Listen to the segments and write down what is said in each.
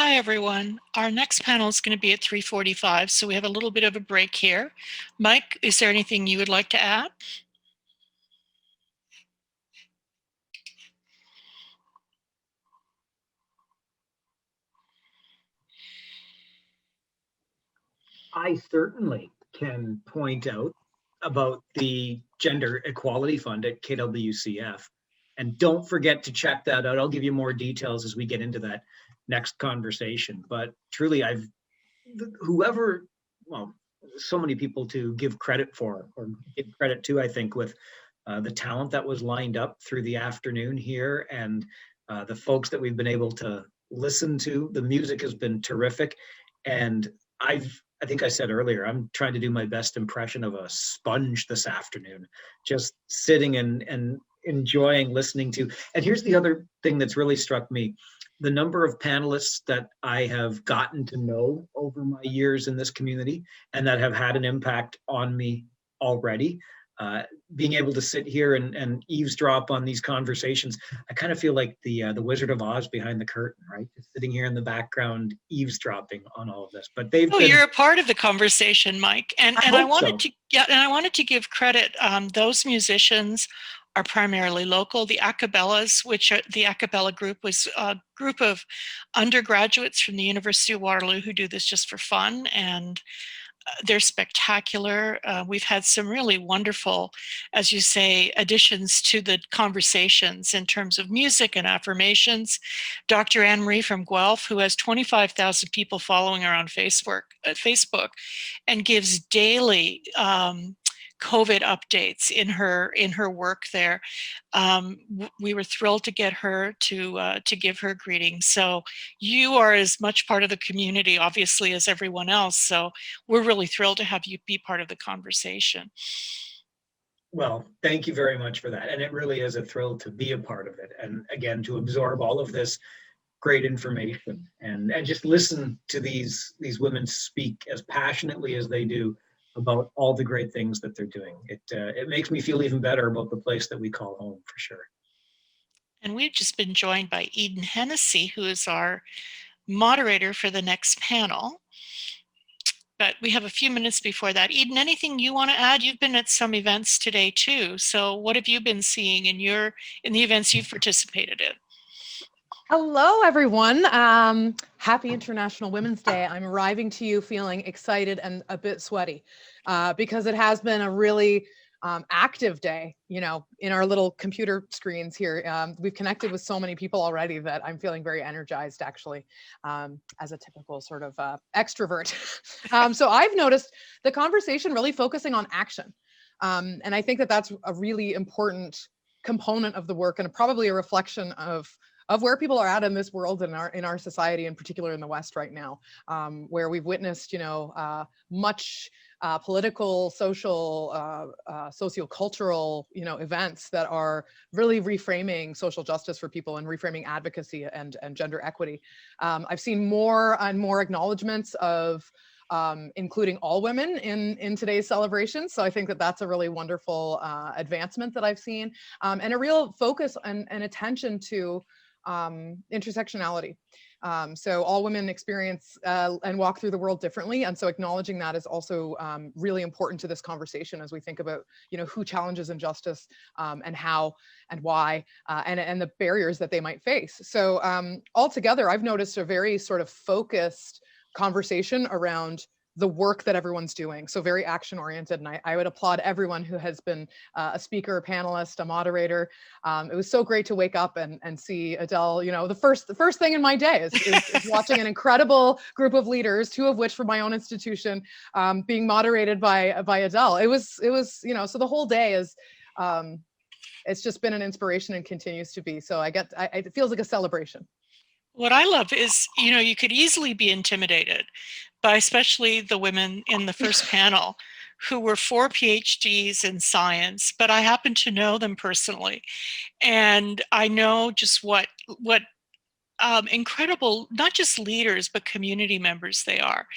Hi, everyone. Our next panel is going to be at 3:45, so we have a little bit of a break here. Mike, is there anything you would like to add? I certainly can point out about the Gender Equality Fund at KWCF. And don't forget to check that out. I'll give you more details as we get into that next conversation. But truly, whoever, well, so many people to give credit for or give credit to, I think, with the talent that was lined up through the afternoon here and the folks that we've been able to listen to. The music has been terrific. And I think I said earlier, I'm trying to do my best impression of a sponge this afternoon, just sitting and enjoying listening to. And here's the other thing that's really struck me: the number of panelists that I have gotten to know over my years in this community and that have had an impact on me already. Being able to sit here and eavesdrop on these conversations, I kind of feel like the Wizard of Oz behind the curtain, right? Just sitting here in the background, eavesdropping on all of this. But they've been. You're a part of the conversation, Mike, and I wanted So. to and I wanted to give credit. Those musicians are primarily local. The acapellas, the acapella group, was a group of undergraduates from the University of Waterloo who do this just for fun, and they're spectacular. We've had some really wonderful, as you say, additions to the conversations in terms of music and affirmations. Dr. Anne Marie from Guelph, who has 25,000 people following her on Facebook and gives daily COVID updates in her work there. We were thrilled to get her to give her greetings. So you are as much part of the community, obviously, as everyone else. So we're really thrilled to have you be part of the conversation. Well, thank you very much for that. And it really is a thrill to be a part of it. And again, to absorb all of this great information and just listen to these women speak as passionately as they do about all the great things that they're doing. It makes me feel even better about the place that we call home, for sure. And we've just been joined by Eden Hennessy, who is our moderator for the next panel. But we have a few minutes before that. Eden, anything you want to add? You've been at some events today too. So what have you been seeing in the events you've participated in? Hello, everyone. Happy International Women's Day. I'm arriving to you feeling excited and a bit sweaty because it has been a really active day, in our little computer screens here. We've connected with so many people already that I'm feeling very energized, actually, as a typical sort of extrovert. So I've noticed the conversation really focusing on action. And I think that that's a really important component of the work and probably a reflection of where people are at in this world and in our society, in particular in the West right now, where we've witnessed, much political, social, sociocultural, events that are really reframing social justice for people and reframing advocacy and gender equity. I've seen more and more acknowledgements of including all women in today's celebration. So I think that that's a really wonderful advancement that I've seen, and a real focus and attention to intersectionality. So all women experience and walk through the world differently. And so acknowledging that is also really important to this conversation as we think about, who challenges injustice and how and why and the barriers that they might face. So altogether, I've noticed a very sort of focused conversation around the work that everyone's doing. So very action oriented. And I would applaud everyone who has been a speaker, a panelist, a moderator. It was so great to wake up and see Adele, the first thing in my day is watching an incredible group of leaders, two of which from my own institution, being moderated by Adele. It was, so the whole day is, it's just been an inspiration and continues to be. So it feels like a celebration. What I love is, you could easily be intimidated by especially the women in the first panel who were 4 PhDs in science, but I happen to know them personally. And I know just what incredible, not just leaders, but community members they are.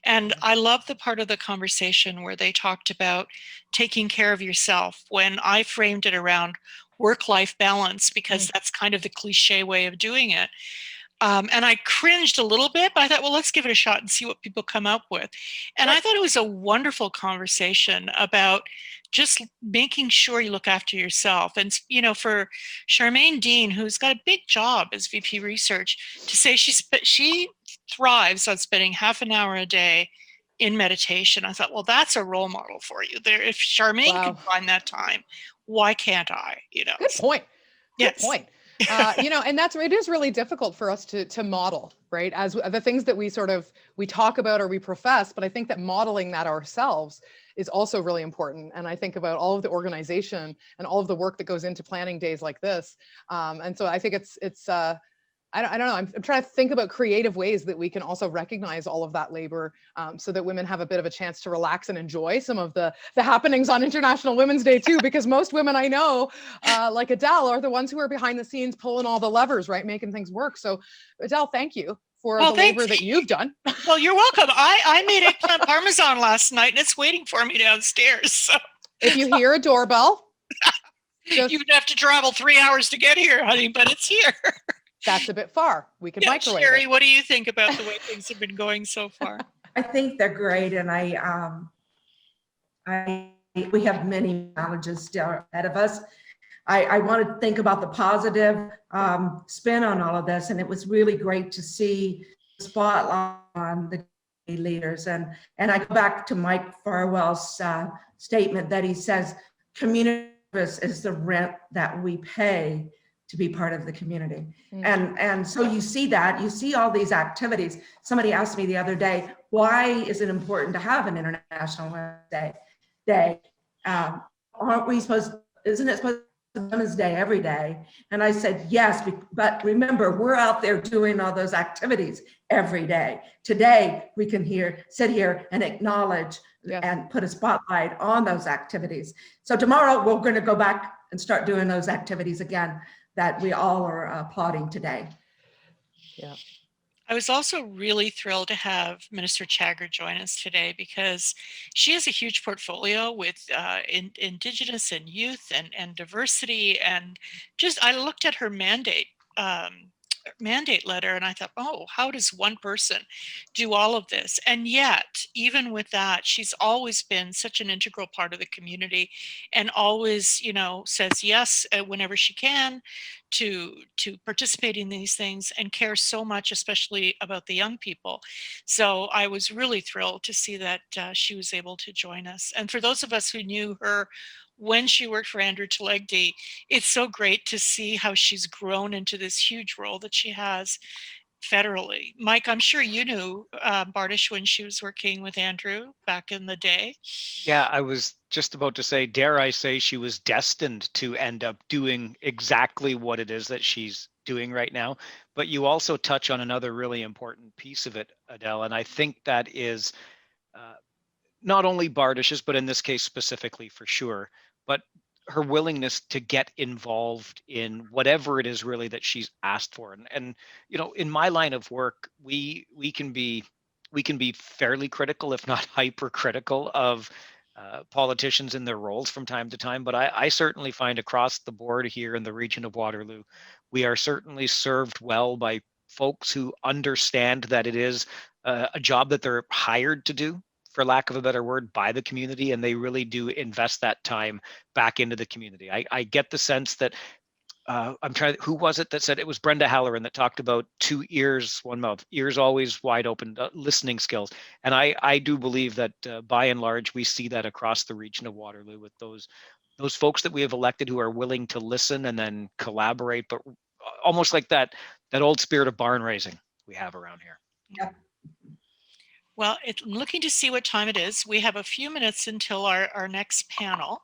And I love the part of the conversation where they talked about taking care of yourself, when I framed it around work-life balance, because that's kind of the cliche way of doing it. And I cringed a little bit, but I thought, well, let's give it a shot and see what people come up with. And I thought it was a wonderful conversation about just making sure you look after yourself. And, you know, for Charmaine Dean, who's got a big job as VP Research, to say she thrives on spending half an hour a day in meditation. I thought, well, that's a role model for you. There, if Charmaine could find that time, why can't I? You know, good point. Good yes. point. You know, and it is really difficult for us to model, right? As the things that we talk about or we profess, but I think that modeling that ourselves is also really important. And I think about all of the organization and all of the work that goes into planning days like this. And so I think it's I don't know. I'm trying to think about creative ways that we can also recognize all of that labor, so that women have a bit of a chance to relax and enjoy some of the happenings on International Women's Day too, because most women I know, like Adele, are the ones who are behind the scenes pulling all the levers, right? Making things work. So Adele, thank you for the labor that you've done. Well, you're welcome. I made eggplant parmesan last night and it's waiting for me downstairs. So if you hear a doorbell, you'd have to travel 3 hours to get here, honey, but it's here. That's a bit far. We could microwave Sherry, it. what do you think about the way things have been going so far? I think they're great, and we have many challenges still ahead of us. I want to think about the positive spin on all of this, and it was really great to see the spotlight on the leaders. And I go back to Mike Farwell's statement that he says, community service is the rent that we pay to be part of the community. And so you see that, you see all these activities. Somebody asked me the other day, why is it important to have an International Women's Day? Aren't we supposed, isn't it supposed to be Women's Day every day? And I said, yes, but remember, we're out there doing all those activities every day. Today, we can sit here and acknowledge and put a spotlight on those activities. So tomorrow, we're gonna go back and start doing those activities again that we all are applauding today. Yeah. I was also really thrilled to have Minister Chagger join us today because she has a huge portfolio with Indigenous and youth and diversity. And just, I looked at her mandate letter and I thought, oh, how does one person do all of this? And yet, even with that, she's always been such an integral part of the community and always, you know, says yes whenever she can to participate in these things and cares so much, especially about the young people. So I was really thrilled to see that she was able to join us. And for those of us who knew her when she worked for Andrew Telegdi, it's so great to see how she's grown into this huge role that she has federally. Mike, I'm sure you knew Bardish when she was working with Andrew back in the day. Yeah, I was just about to say, dare I say, she was destined to end up doing exactly what it is that she's doing right now. But you also touch on another really important piece of it, Adele, and I think that is not only Bardish's, but in this case specifically for sure, but her willingness to get involved in whatever it is really that she's asked for. And you know, in my line of work, we can be fairly critical, if not hypercritical, of politicians in their roles from time to time. But I certainly find across the board here in the region of Waterloo, we are certainly served well by folks who understand that it is a job that they're hired to do, for lack of a better word, by the community, and they really do invest that time back into the community. I get the sense that I'm trying, who was it that said, it was Brenda Halloran that talked about 2 ears, 1 mouth, ears always wide open, listening skills. And I do believe that by and large, we see that across the region of Waterloo with those folks that we have elected who are willing to listen and then collaborate, but almost like that old spirit of barn raising we have around here. Yeah. Well, I'm looking to see what time it is. We have a few minutes until our next panel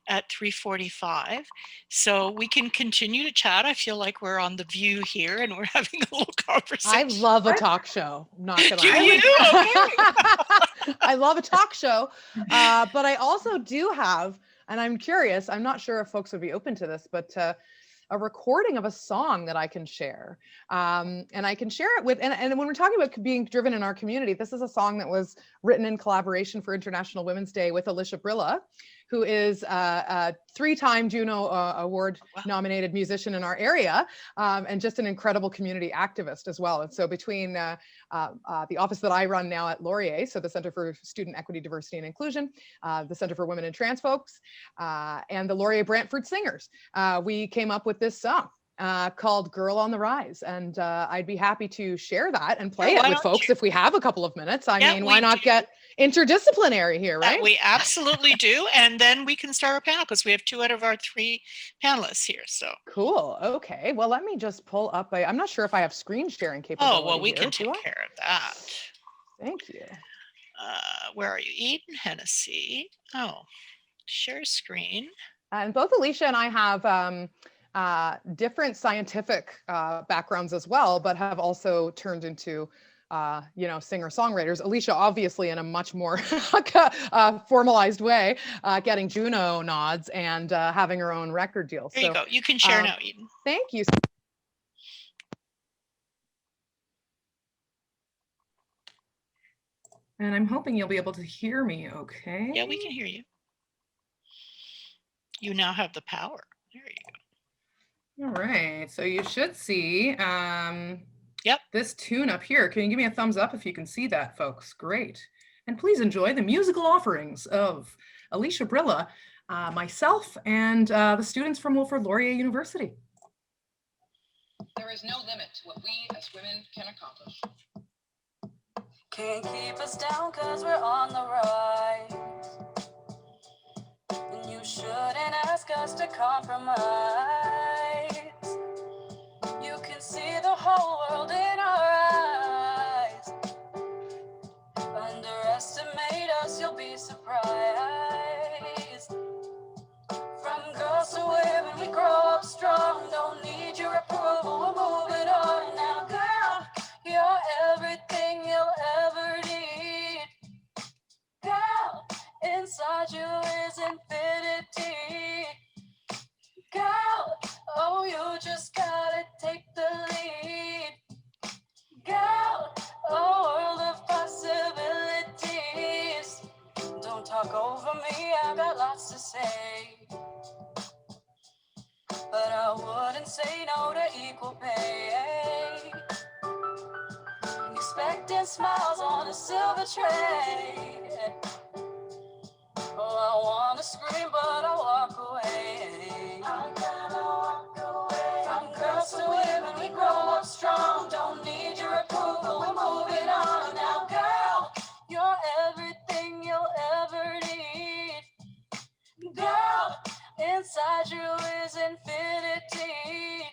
at 3:45. So we can continue to chat. I feel like we're on The View here and we're having a little conversation. I love a talk show. Not gonna Do lie. you? Okay. I love a talk show, but I also do have, and I'm curious, I'm not sure if folks would be open to this, but a recording of a song that I can share. And I can share it with, and when we're talking about being driven in our community, this is a song that was written in collaboration for International Women's Day with Alicia Brilla, who is a three-time Juno Award nominated musician in our area, and just an incredible community activist as well. And so between the office that I run now at Laurier, so the Center for Student Equity, Diversity and Inclusion, the Center for Women and Trans Folks, and the Laurier Brantford Singers, we came up with this song called Girl on the Rise. And I'd be happy to share that and play it with folks if we have a couple of minutes. I mean, why not get interdisciplinary here, right? We absolutely do. And then we can start our panel because we have 2 out of our 3 panelists here. So cool. Okay. Well, let me just pull up I'm not sure if I have screen sharing capability. Oh, well, we here. can take care of that. Thank you. Where are you? Eden Hennessy. Oh, share screen. And both Alicia and I have different scientific backgrounds as well, but have also turned into, singer-songwriters. Alicia, obviously, in a much more formalized way, getting Juno nods and having her own record deal. There you go. You can share now, Eden. Thank you. And I'm hoping you'll be able to hear me okay. Yeah, we can hear you. You now have the power. There you go. All right, so you should see Yep. this tune up here. Can you give me a thumbs up if you can see that, folks? Great. And please enjoy the musical offerings of Alicia Brilla, myself, and the students from Wilfrid Laurier University. There is no limit to what we as women can accomplish. Can't keep us down cause we're on the rise. And you shouldn't ask us to compromise. You can see the whole world in our eyes. Underestimate us, you'll be surprised. From girls to women, we grow up strong. Don't need your approval, we're moving on now. Girl, you're everything you'll ever need. Girl, inside you is infinity. Girl, oh, you just gotta take the lead. Girl, a world of possibilities. Don't talk over me, I got lots to say. But I wouldn't say no to equal pay. Expecting smiles on a silver tray. Oh, I wanna scream, but I walk away. I gotta walk away. From girls to women, we grow up strong. Don't need your approval, we're moving on now. Girl, you're everything you'll ever need. Girl, inside you is infinity.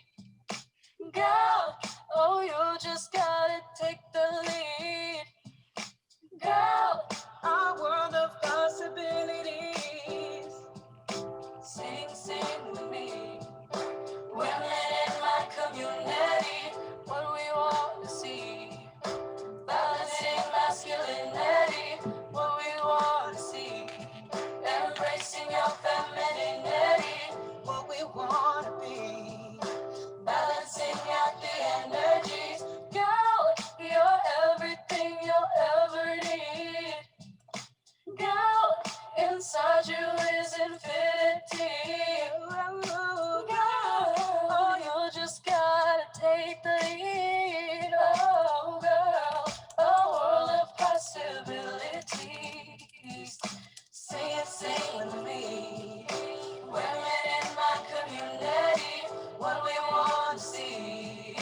Girl, oh, you just gotta take the lead. Girl, our world of possibilities. Sing, sing with me. Women in my community, what we want to see. Balancing masculinity, what we want to see. Embracing your femininity, what we want to be. Balancing out the energies. Girl, you're everything you'll ever need. Girl, inside you is infinity. Girl, oh, you just gotta take the lead. Oh, girl, a world of possibilities. Sing it, sing with me. Women in my community, what we want to see.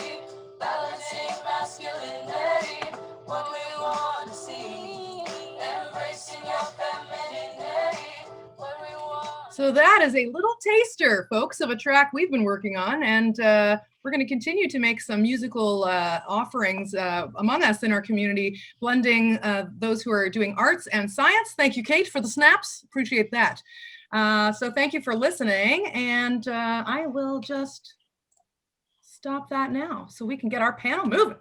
Balancing masculinity, what we want to see. Embracing your femininity, what we want. So that is a little taster, folks, of a track we've been working on, and we're going to continue to make some musical offerings among us in our community, blending those who are doing arts and science. Thank you, Kate, for the snaps. Appreciate that. So thank you for listening, and I will just stop that now so we can get our panel moving.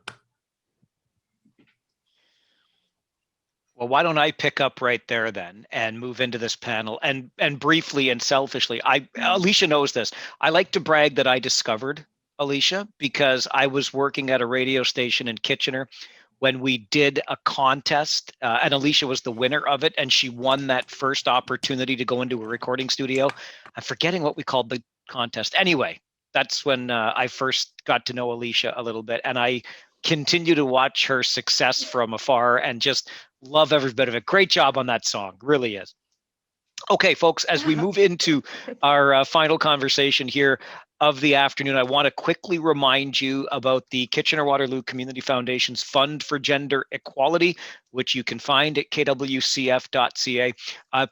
Well, why don't I pick up right there then and move into this panel and briefly and selfishly, Alicia knows this. I like to brag that I discovered Alicia because I was working at a radio station in Kitchener when we did a contest, and Alicia was the winner of it, and she won that first opportunity to go into a recording studio. I'm forgetting what we called the contest. Anyway, that's when I first got to know Alicia a little bit, and I continue to watch her success from afar and just love every bit of it. Great job on that song, really is. Okay, folks, as we move into our final conversation here of the afternoon, I want to quickly remind you about the Kitchener-Waterloo Community Foundation's Fund for Gender Equality, which you can find at kwcf.ca.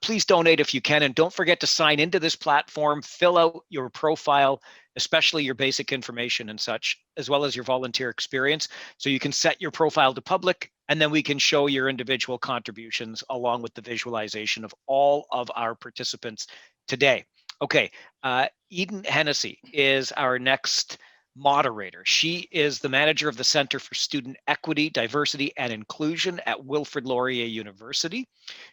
Please donate if you can, and don't forget to sign into this platform, fill out your profile, especially your basic information and such, as well as your volunteer experience, so you can set your profile to public, and then we can show your individual contributions along with the visualization of all of our participants today. Okay, Eden Hennessy is our next moderator. She is the manager of the Center for Student Equity, Diversity, and Inclusion at Wilfrid Laurier University.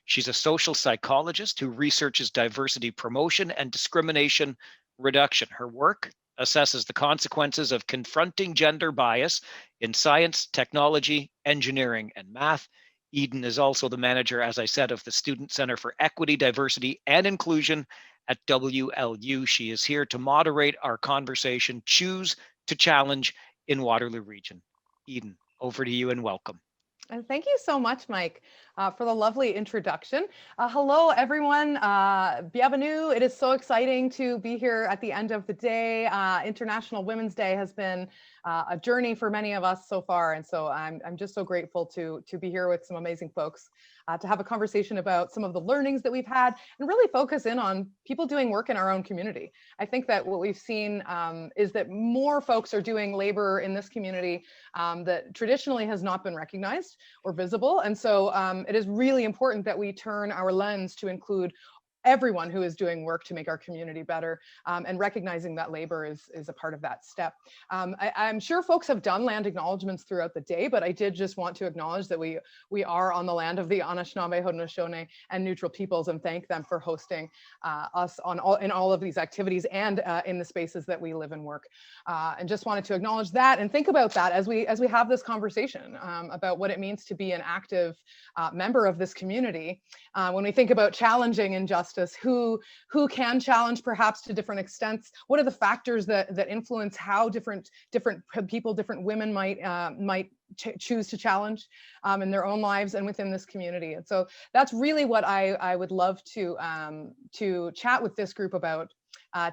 She's a social psychologist who researches diversity promotion and discrimination reduction. Her work assesses the consequences of confronting gender bias in science, technology, engineering, and math. Eden is also the manager, as I said, of the Student Center for Equity, Diversity, and Inclusion at WLU. She is here to moderate our conversation, Choose to Challenge in Waterloo Region. Eden, over to you and welcome. And thank you so much, Mike, for the lovely introduction. Hello, everyone. Bienvenue. It is so exciting to be here at the end of the day. International Women's Day has been a journey for many of us so far. And so I'm just so grateful to be here with some amazing folks to have a conversation about some of the learnings that we've had and really focus in on people doing work in our own community. I think that what we've seen is that more folks are doing labor in this community that traditionally has not been recognized or visible. And so it is really important that we turn our lens to include everyone who is doing work to make our community better, and recognizing that labor is a part of that step. I'm sure folks have done land acknowledgements throughout the day, but I did just want to acknowledge that we are on the land of the Anishinaabe, Haudenosaunee, and Neutral Peoples, and thank them for hosting us in all of these activities and in the spaces that we live and work. And just wanted to acknowledge that and think about that as we have this conversation about what it means to be an active member of this community. When we think about challenging injustice, who can challenge perhaps to different extents? What are the factors that influence how different people, different women might choose to challenge in their own lives and within this community? And so that's really what I would love to chat with this group about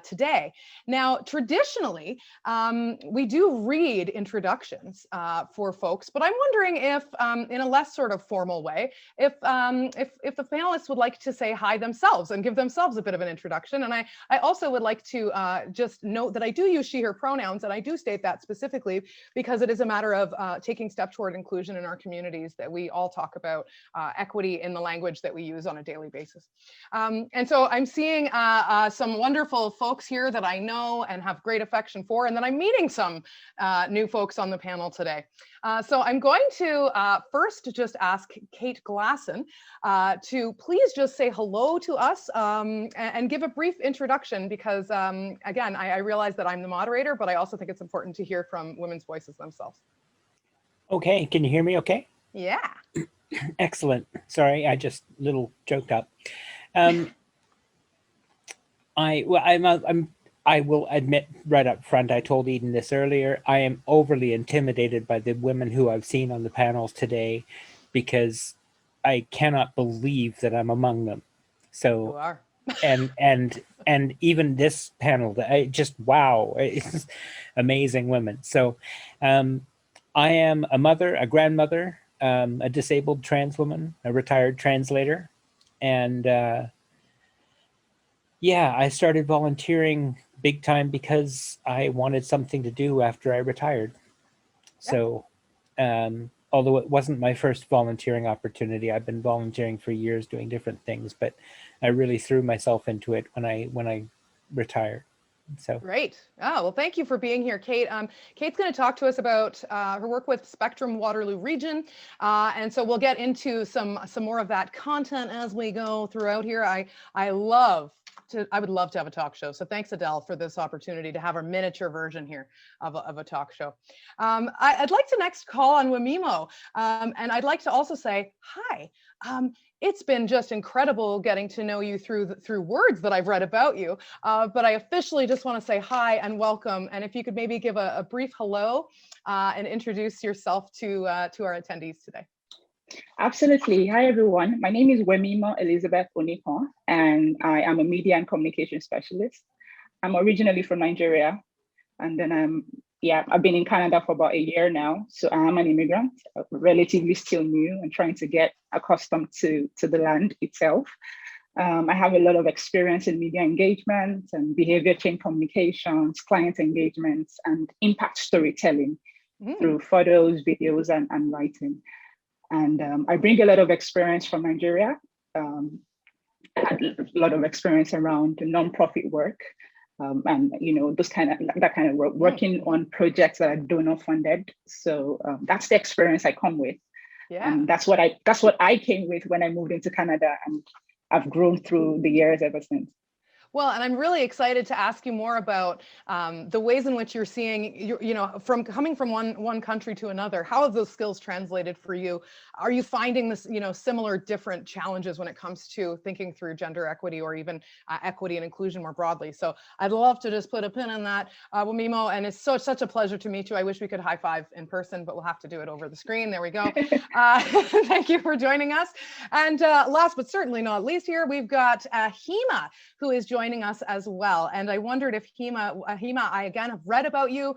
today. Now, traditionally, we do read introductions for folks, but I'm wondering if, in a less sort of formal way, if the panelists would like to say hi themselves and give themselves a bit of an introduction. And I also would like to just note that I do use she, her pronouns, and I do state that specifically because it is a matter of taking steps toward inclusion in our communities, that we all talk about equity in the language that we use on a daily basis. And so I'm seeing some wonderful folks here that I know and have great affection for, and then I'm meeting some new folks on the panel today. So I'm going to first just ask Kate Glassen to please just say hello to us and give a brief introduction, because again, I realize that I'm the moderator, but I also think it's important to hear from women's voices themselves. Okay, can you hear me okay? Yeah. Excellent. Sorry, I just little choked up. I will admit right up front, I told Eden this earlier, I am overly intimidated by the women who I've seen on the panels today, because I cannot believe that I'm among them. So, You are. and even this panel, I just, wow, it's amazing women. So I am a mother, a grandmother, a disabled trans woman, a retired translator, and yeah, I started volunteering big time because I wanted something to do after I retired. So, although it wasn't my first volunteering opportunity, I've been volunteering for years doing different things, but I really threw myself into it when I retired. So great. Oh, well, thank you for being here, Kate. Kate's going to talk to us about her work with Spectrum Waterloo Region. And so we'll get into some more of that content as we go throughout here. I love I would love to have a talk show. So thanks, Adele, for this opportunity to have our miniature version here of a talk show. I'd like to next call on Wamimo. And I'd like to also say, hi. It's been just incredible getting to know you through words that I've read about you. But I officially just want to say hi and welcome. And if you could maybe give a brief hello and introduce yourself to our attendees today. Absolutely. Hi, everyone. My name is Wemimo Elizabeth Onipon, and I am a media and communication specialist. I'm originally from Nigeria, and then I've been in Canada for about a year now. So I am an immigrant, relatively still new and trying to get accustomed to the land itself. I have a lot of experience in media engagement and behavior change communications, client engagements, and impact storytelling through photos, videos, and writing. And I bring a lot of experience from Nigeria. I had a lot of experience around nonprofit work, and that kind of work, working on projects that are donor funded. So that's the experience I come with, and that's what I came with when I moved into Canada, and I've grown through the years ever since. Well, and I'm really excited to ask you more about the ways in which you're seeing, from coming from one country to another. How have those skills translated for you? Are you finding this, similar different challenges when it comes to thinking through gender equity or even equity and inclusion more broadly? So I'd love to just put a pin in that, Wamimo, and it's such a pleasure to meet you. I wish we could high five in person, but we'll have to do it over the screen. There we go. Thank you for joining us. And last but certainly not least here, we've got Hema, who is joining us as well. And I wondered if Hema, I again have read about you,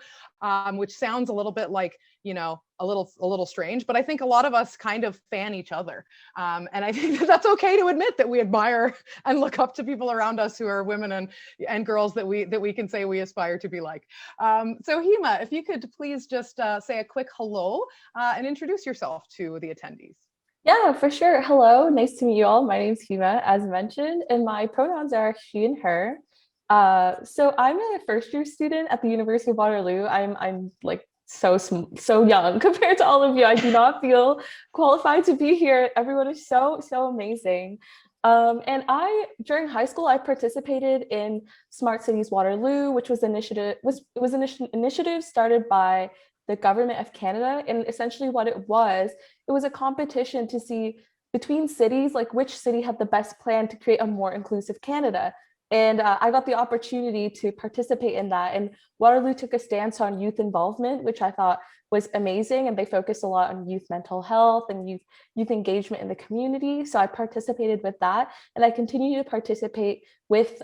which sounds a little bit like, a little strange, but I think a lot of us kind of fan each other. And I think that's okay to admit that we admire and look up to people around us who are women and girls that we can say we aspire to be like. So Hema, if you could please just say a quick hello and introduce yourself to the attendees. Yeah, for sure. Hello, nice to meet you all. My name's Hema, as mentioned, and my pronouns are she and her. So I'm a first year student at the University of Waterloo. I'm like so young compared to all of you. I do not feel qualified to be here. Everyone is so amazing. And during high school, I participated in Smart Cities Waterloo, which was an initiative started by the government of Canada. And essentially what it was a competition to see between cities, like which city had the best plan to create a more inclusive Canada. And I got the opportunity to participate in that. And Waterloo took a stance on youth involvement, which I thought was amazing. And they focused a lot on youth mental health and youth engagement in the community. So I participated with that. And I continue to participate with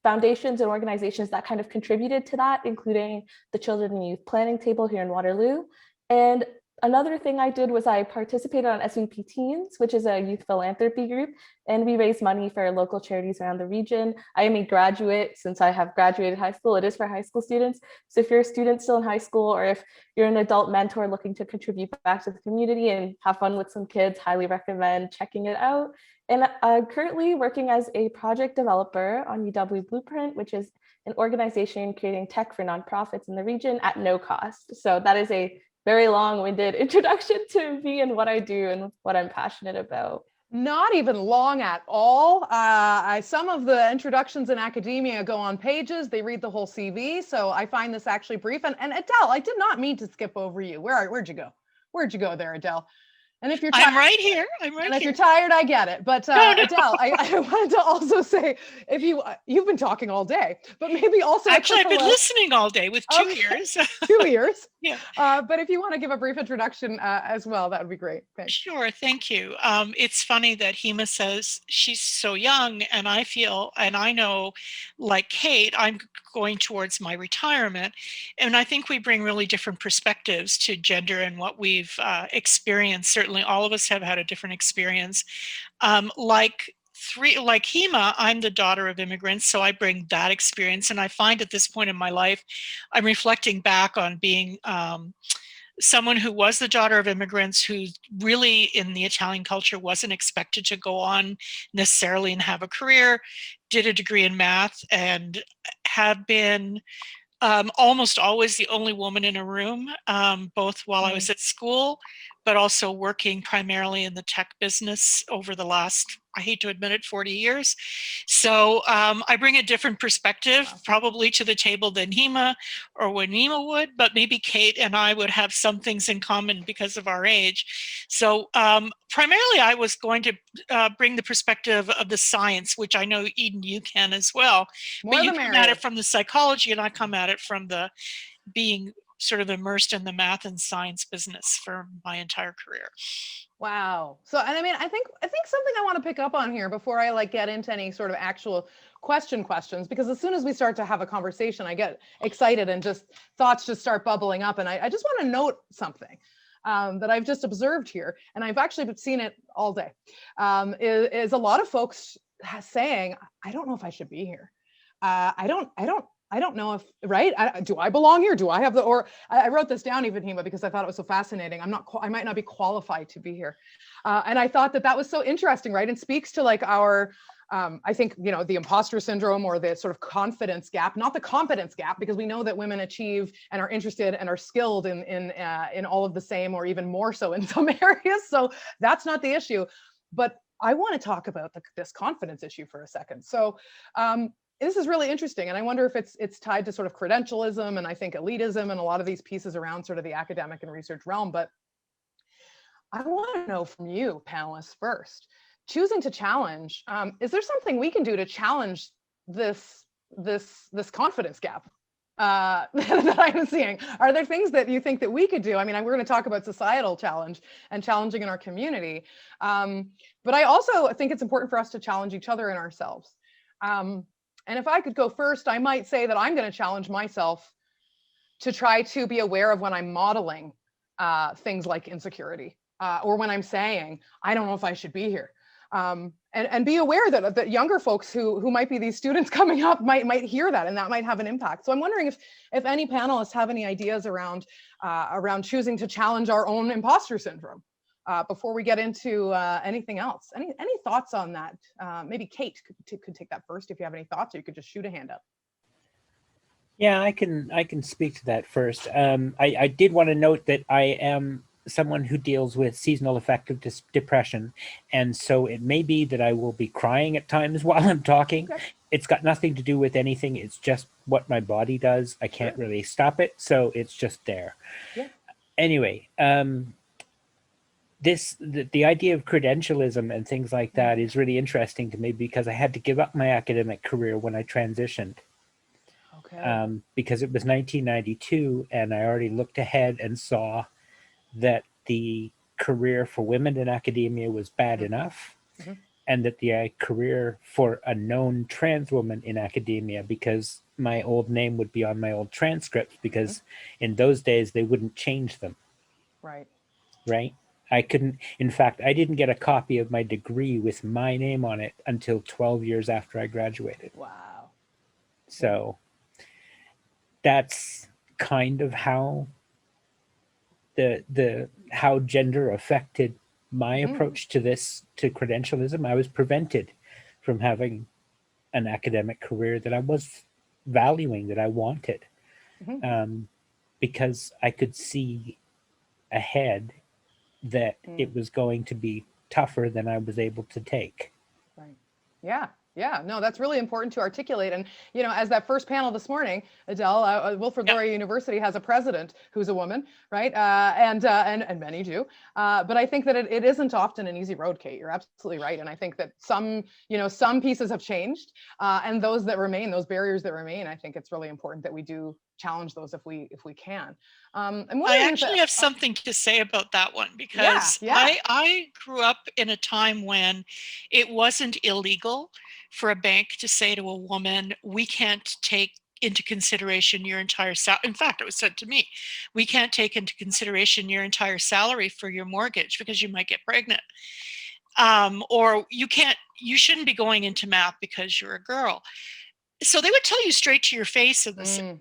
foundations and organizations that kind of contributed to that, including the Children and Youth Planning Table here in Waterloo. And another thing I did was I participated on SVP Teens, which is a youth philanthropy group, and we raise money for local charities around the region. I am a graduate. Since I have graduated high school, it is for high school students. So if you're a student still in high school, or if you're an adult mentor looking to contribute back to the community and have fun with some kids, highly recommend checking it out. And I'm currently working as a project developer on UW Blueprint, which is an organization creating tech for nonprofits in the region at no cost. So that is a very long-winded introduction to me and what I do and what I'm passionate about. Not even long at all. Some of the introductions in academia go on pages. They read the whole CV. So I find this actually brief. And Adele, I did not mean to skip over you. Where'd you go? Where'd you go there, Adele? And if you're tired, I'm right here. If you're tired, I get it. But No. Adele, I wanted to also say, if you've been talking all day, but maybe also actually I've been listening all day with two ears. 2 ears. Yeah. But if you want to give a brief introduction as well, that would be great. Thanks. Sure, thank you. It's funny that Hema says she's so young, and I feel, and I know, like Kate, I'm going towards my retirement, and I think we bring really different perspectives to gender and what we've experienced. Certainly all of us have had a different experience. Like Hema, I'm the daughter of immigrants, so I bring that experience. And I find at this point in my life, I'm reflecting back on being someone who was the daughter of immigrants, who really in the Italian culture wasn't expected to go on necessarily and have a career, did a degree in math, and have been almost always the only woman in a room, both while I was at school, but also working primarily in the tech business over the last, I hate to admit it, 40 years. So I bring a different perspective probably to the table than Hema or Wenima would, but maybe Kate and I would have some things in common because of our age. So primarily I was going to bring the perspective of the science, which I know, Eden, you can as well. More but you the come at merrier. it from the psychology, and I come at it from the being sort of immersed in the math and science business for my entire career. Wow. So, and I mean, I think something I want to pick up on here before I like get into any sort of actual questions, because as soon as we start to have a conversation, I get excited and just thoughts just start bubbling up. And I just want to note something that I've just observed here, and I've actually seen it all day, is a lot of folks saying, I don't know if I should be here. I don't know if, right? Do I belong here? Do I have the, or I wrote this down even, Hema, because I thought it was so fascinating. I might not be qualified to be here. And I thought that was so interesting, right? And speaks to like our, I think, you know, the imposter syndrome or the sort of confidence gap, not the competence gap, because we know that women achieve and are interested and are skilled in all of the same, or even more so in some areas. So that's not the issue. But I want to talk about this confidence issue for a second. So, this is really interesting, and I wonder if it's tied to sort of credentialism and I think elitism and a lot of these pieces around sort of the academic and research realm. But I want to know from you, panelists, first, choosing to challenge. Is there something we can do to challenge this confidence gap that I'm seeing? Are there things that you think that we could do? I mean, we're going to talk about societal challenge and challenging in our community, but I also think it's important for us to challenge each other and ourselves. And if I could go first, I might say that I'm going to challenge myself to try to be aware of when I'm modeling things like insecurity, or when I'm saying, I don't know if I should be here. And be aware that younger folks who might be these students coming up might hear that, and that might have an impact. So I'm wondering if any panelists have any ideas around choosing to challenge our own imposter syndrome. Before we get into anything else, any thoughts on that? Maybe Kate could take that first if you have any thoughts, or you could just shoot a hand up. Yeah, I can speak to that first. I did want to note that I am someone who deals with seasonal affective depression, and so it may be that I will be crying at times while I'm talking. Okay. It's got nothing to do with anything. It's just what my body does. I can't really stop it, so it's just there. Yeah. Anyway, the idea of credentialism and things like that is really interesting to me, because I had to give up my academic career when I transitioned. Okay. Because it was 1992, and I already looked ahead and saw that the career for women in academia was bad enough, and that the career for a known trans woman in academia, because my old name would be on my old transcripts, because in those days they wouldn't change them. Right. Right. I couldn't, in fact, I didn't get a copy of my degree with my name on it until 12 years after I graduated. Wow. So that's kind of how how gender affected my approach to credentialism. I was prevented from having an academic career that I was valuing, that I wanted, because I could see ahead that it was going to be tougher than I was able to take. Right. Yeah. Yeah, no, that's really important to articulate. And, you know, as that first panel this morning, Adele, Wilfrid Laurier University has a president who's a woman, right? And many do. But I think that it isn't often an easy road, Kate. You're absolutely right. And I think that some pieces have changed, and those that remain, those barriers that remain, I think it's really important that we do challenge those if we can. I actually have something to say about that one, because I grew up in a time when it wasn't illegal for a bank to say to a woman, we can't take into consideration your entire salary. In fact, it was said to me, we can't take into consideration your entire salary for your mortgage because you might get pregnant. Or you shouldn't be going into math because you're a girl. So they would tell you straight to your face in the 70s.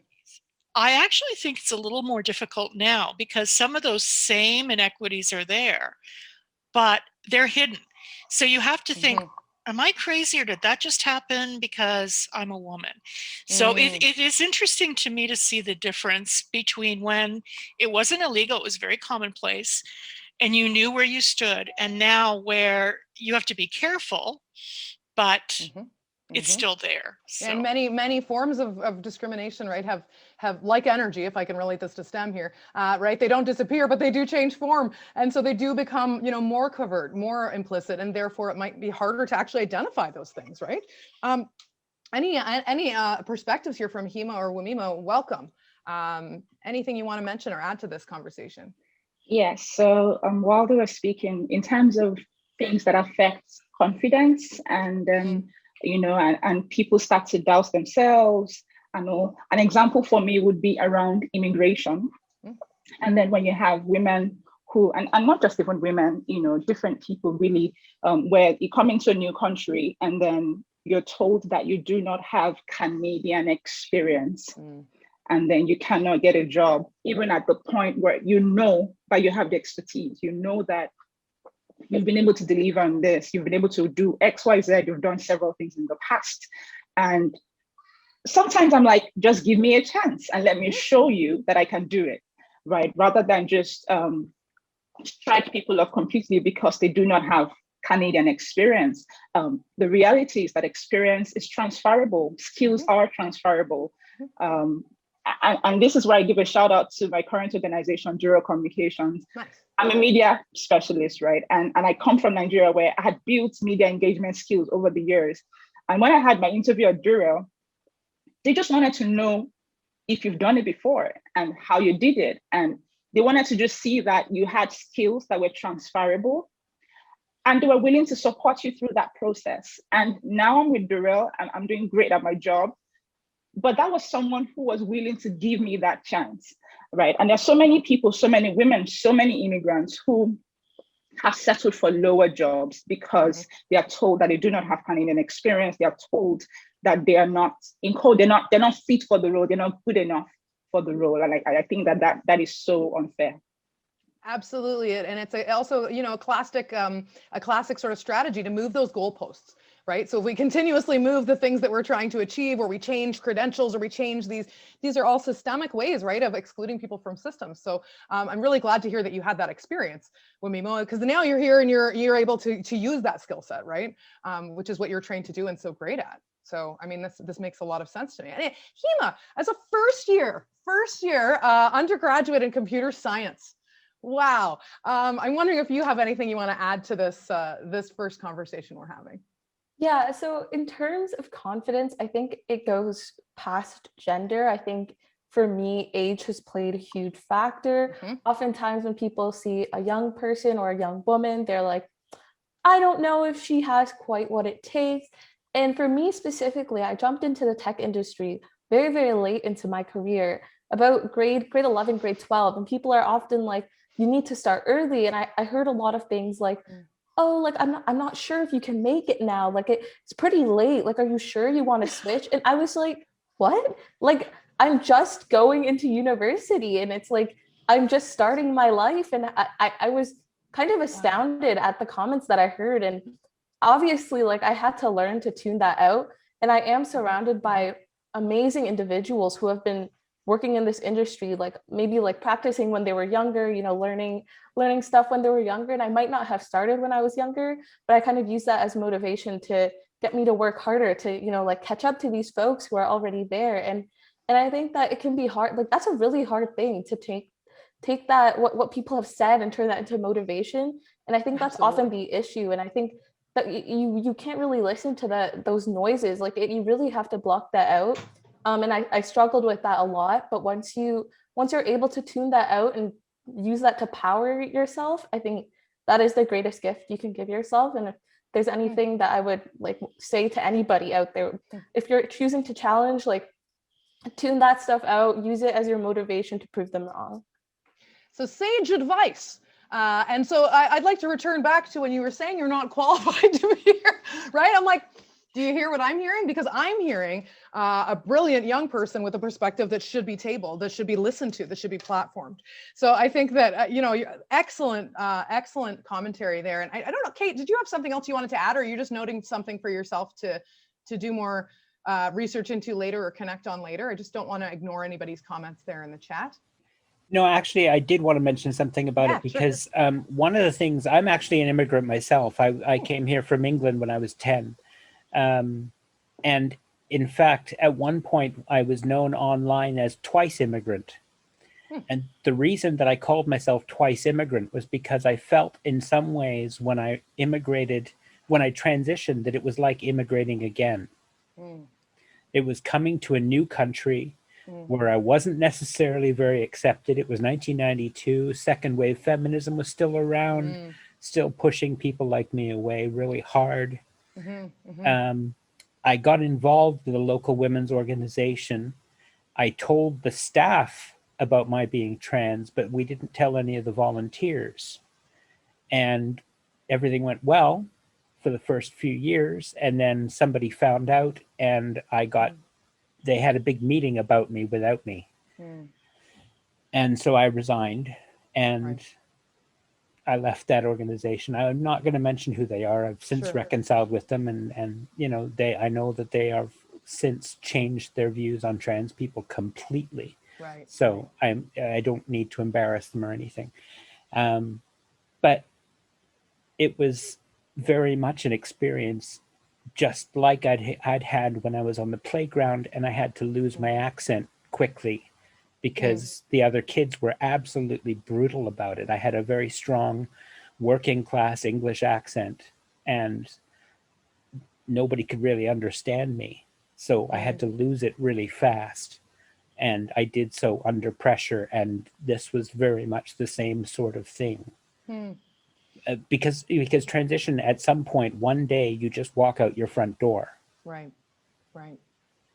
I actually think it's a little more difficult now, because some of those same inequities are there, but they're hidden. So you have to think, am I crazy, or did that just happen because I'm a woman? So it is interesting to me to see the difference between when it wasn't illegal, it was very commonplace, and you knew where you stood, and now where you have to be careful, but it's still there. So. And many forms of discrimination, right, have like energy, if I can relate this to STEM here, right? They don't disappear, but they do change form. And so they do become, more covert, more implicit, and therefore it might be harder to actually identify those things, right? Any perspectives here from Hema or Wamima? Welcome. Anything you want to mention or add to this conversation? Yes, so while they were speaking, in terms of things that affect confidence and then, and people start to doubt themselves. I know an example for me would be around immigration. And then when you have women who, and not just even women, different people really, where you come into a new country and then you're told that you do not have Canadian experience. And then you cannot get a job, even at the point where you know that you have the expertise, you know that you've been able to deliver on this, you've been able to do X, Y, Z, you've done several things in the past. And sometimes I'm like, just give me a chance and let me show you that I can do it, right? Rather than just strike people off completely because they do not have Canadian experience. The reality is that experience is transferable, skills are transferable. And this is where I give a shout out to my current organization, WR Communications. Nice. I'm a media specialist, right? And I come from Nigeria where I had built media engagement skills over the years. And when I had my interview at WR, they just wanted to know if you've done it before and how you did it. And they wanted to just see that you had skills that were transferable. And they were willing to support you through that process. And now I'm with WR and I'm doing great at my job. But that was someone who was willing to give me that chance, right? And there's so many people, so many women, so many immigrants who have settled for lower jobs because they are told that they do not have Canadian experience. They are told that they are not in code, they're not fit for the role, they're not good enough for the role. And I think that is so unfair. Absolutely, and it's also a classic sort of strategy to move those goalposts, right? So if we continuously move the things that we're trying to achieve, or we change credentials, or we change these are all systemic ways, right, of excluding people from systems. So I'm really glad to hear that you had that experience, Wamima, because now you're here and you're able to use that skill set, right? Which is what you're trained to do and so great at. So I mean, this makes a lot of sense to me. And Hema, as a first year undergraduate in computer science. Wow. I'm wondering if you have anything you want to add to this first conversation we're having. Yeah, so in terms of confidence, I think it goes past gender. I think for me, age has played a huge factor. Oftentimes when people see a young person or a young woman, they're like, I don't know if she has quite what it takes. And for me specifically, I jumped into the tech industry very, very late into my career, about grade 11, grade 12. And people are often like, you need to start early. And I heard a lot of things like, oh, like, I'm not sure if you can make it now. Like, it's pretty late. Like, are you sure you want to switch? And I was like, what? Like, I'm just going into university and it's like, I'm just starting my life. And I was kind of astounded at the comments that I heard. And obviously, like, I had to learn to tune that out. And I am surrounded by amazing individuals who have been working in this industry, like maybe like practicing when they were younger, learning stuff when they were younger. And I might not have started when I was younger, but I kind of use that as motivation to get me to work harder to, like catch up to these folks who are already there. And I think that it can be hard. Like, that's a really hard thing to take that, what people have said and turn that into motivation. And I think that's often the issue. And I think that you can't really listen to those noises. Like, you really have to block that out. And I struggled with that a lot, but once you're able to tune that out and use that to power yourself, I think that is the greatest gift you can give yourself. And if there's anything that I would like say to anybody out there, if you're choosing to challenge, like, tune that stuff out, use it as your motivation to prove them wrong. So sage advice. And so I'd like to return back to when you were saying you're not qualified to be here, right? I'm like, do you hear what I'm hearing? Because I'm hearing a brilliant young person with a perspective that should be tabled, that should be listened to, that should be platformed. So I think that, excellent commentary there. And I don't know, Kate, did you have something else you wanted to add, or are you just noting something for yourself to do more research into later or connect on later? I just don't want to ignore anybody's comments there in the chat. No, actually, I did want to mention something about Yeah, it because one of the things, I'm actually an immigrant myself. I came here from England when I was 10. And in fact, at one point, I was known online as twice immigrant. And the reason that I called myself twice immigrant was because I felt in some ways when I immigrated, when I transitioned, that it was like immigrating again. It was coming to a new country where I wasn't necessarily very accepted. It was 1992. Second wave feminism was still around, still pushing people like me away really hard. I got involved with a local women's organization. I told the staff about my being trans, but we didn't tell any of the volunteers. And everything went well for the first few years. And then somebody found out, and they had a big meeting about me without me. And so I resigned, and I left that organization. I'm not going to mention who they are. I've since reconciled with them, and you know, I know that they have since changed their views on trans people completely. Right. So I don't need to embarrass them or anything. But it was very much an experience just like I'd had when I was on the playground and I had to lose my accent quickly because the other kids were absolutely brutal about it. I had a very strong working class English accent and nobody could really understand me. So I had to lose it really fast. And I did so under pressure. And this was very much the same sort of thing. Because transition, at some point, one day you just walk out your front door. Right.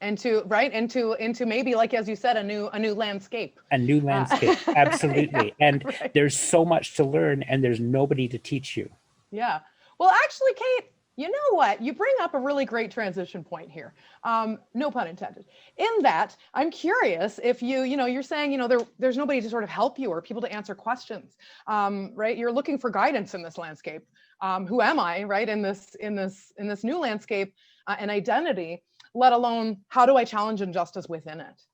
Into maybe, like as you said, a new landscape. A new landscape, absolutely. And there's so much to learn, and there's nobody to teach you. Yeah. Well, actually, Kate, you know what? You bring up a really great transition point here. No pun intended. In that, I'm curious if you're saying, there's nobody to sort of help you or people to answer questions, right? You're looking for guidance in this landscape. Who am I, right? In this new landscape and identity, let alone how do I challenge injustice within it?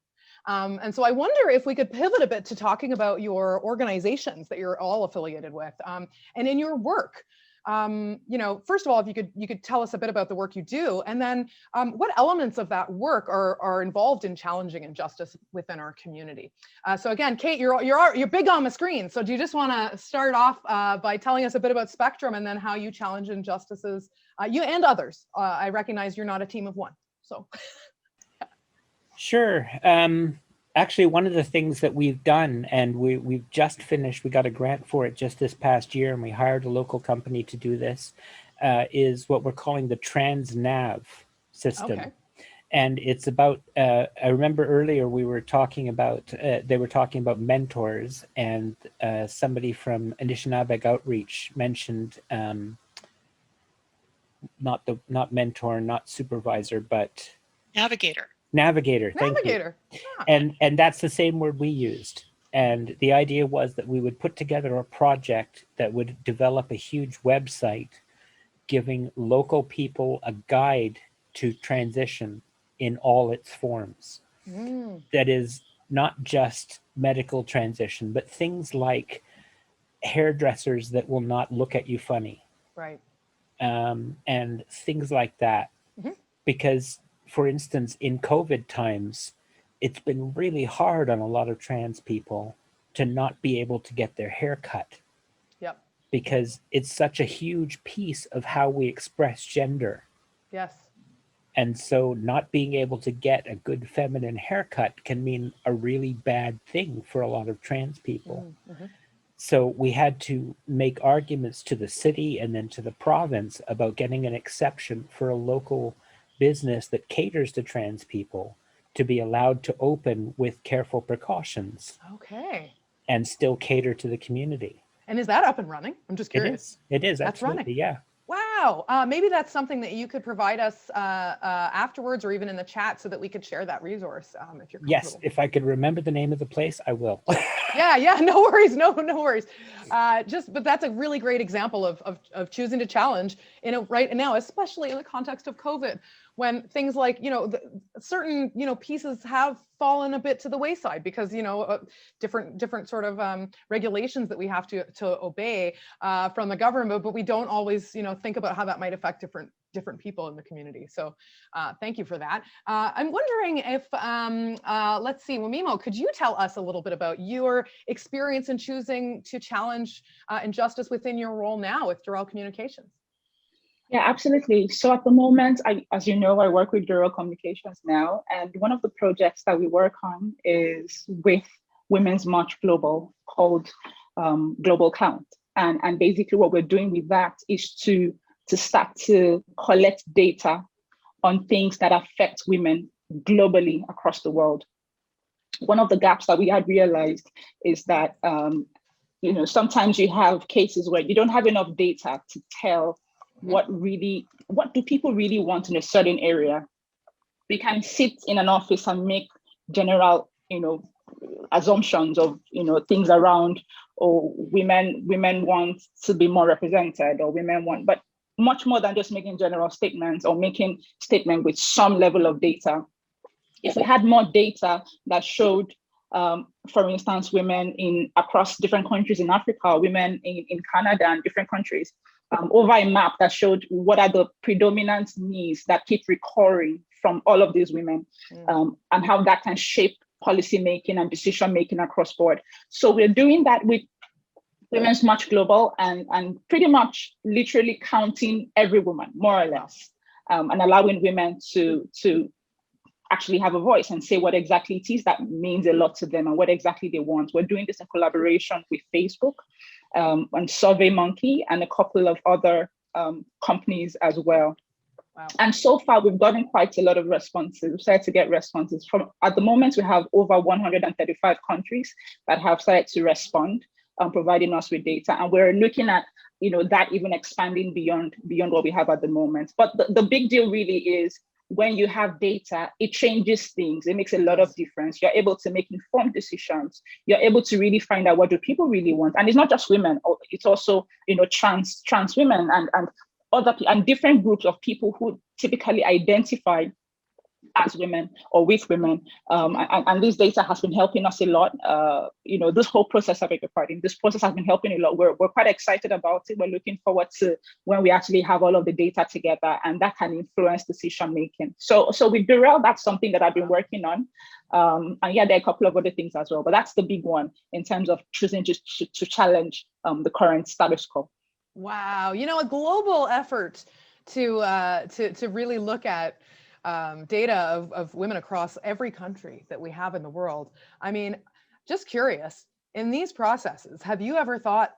And so I wonder if we could pivot a bit to talking about your organizations that you're all affiliated with, and in your work. First of all, if you could tell us a bit about the work you do, and then what elements of that work are involved in challenging injustice within our community. So again, Kate, you're big on the screen. So do you just want to start off by telling us a bit about Spectrum and then how you challenge injustices, you and others? I recognize you're not a team of one. So. Sure. Actually, one of the things that we've done, and we've just finished, we got a grant for it just this past year, and we hired a local company to do this, is what we're calling the TransNav system. Okay. And it's about, I remember earlier we were talking about, they were talking about mentors, and somebody from Anishinaabe Outreach mentioned, not mentor, not supervisor, but Navigator. Navigator, thank you. Yeah. And that's the same word we used. And the idea was that we would put together a project that would develop a huge website giving local people a guide to transition in all its forms. That is not just medical transition, but things like hairdressers that will not look at you funny. Right. And things like that. Because for instance, in COVID times, it's been really hard on a lot of trans people to not be able to get their hair cut. Yep. Because it's such a huge piece of how we express gender. Yes. And so not being able to get a good feminine haircut can mean a really bad thing for a lot of trans people. So we had to make arguments to the city and then to the province about getting an exception for a local business that caters to trans people to be allowed to open with careful precautions. Okay. And still cater to the community. And is that up and running? I'm just curious. It is That's absolutely, running. Yeah. Wow. Maybe that's something that you could provide us afterwards or even in the chat so that we could share that resource if you're comfortable. Yes, if I could remember the name of the place, I will. Yeah, no worries, no worries. But that's a really great example of choosing to challenge right now, especially in the context of COVID, when things like, certain, pieces have fallen a bit to the wayside because, different sort of regulations that we have to obey from the government, but we don't always, think about how that might affect different people in the community. So thank you for that. I'm wondering if, let's see, Wamimo, could you tell us a little bit about your experience in choosing to challenge injustice within your role now with Durrell Communications? Yeah, absolutely. So at the moment, as you know, I work with Durrell Communications now, and one of the projects that we work on is with Women's March Global called Global Count. And basically what we're doing with that is to start to collect data on things that affect women globally across the world. One of the gaps that we had realized is that sometimes you have cases where you don't have enough data to tell what do people really want in a certain area. We can sit in an office and make general, assumptions of, things around, or women want to be more represented, or women want, but much more than just making general statements or making statement with some level of data. If we had more data that showed, for instance, women across different countries in Africa, women in Canada and different countries, over a map that showed what are the predominant needs that keep recurring from all of these women, and how that can shape policy making and decision making across board. So we're doing that with Women's March Global and pretty much literally counting every woman, more or less, and allowing women to actually have a voice and say what exactly it is that means a lot to them and what exactly they want. We're doing this in collaboration with Facebook and SurveyMonkey and a couple of other companies as well. Wow. And so far, we've gotten quite a lot of responses. We've started to get responses from, at the moment, we have over 135 countries that have started to respond, providing us with data. And we're looking at, that even expanding beyond what we have at the moment. But the big deal really is when you have data, it changes things. It makes a lot of difference. You're able to make informed decisions. You're able to really find out what do people really want. And it's not just women, it's also, trans women and other and different groups of people who typically identify as women or with women. And this data has been helping us a lot. This whole process of this process has been helping a lot. We're quite excited about it. We're looking forward to when we actually have all of the data together and that can influence decision making. So with Durrell, that's something that I've been working on. And yeah, there are a couple of other things as well, but that's the big one in terms of choosing to challenge the current status quo. Wow, a global effort to really look at data of women across every country that we have in the world. I mean, just curious, in these processes, have you ever thought,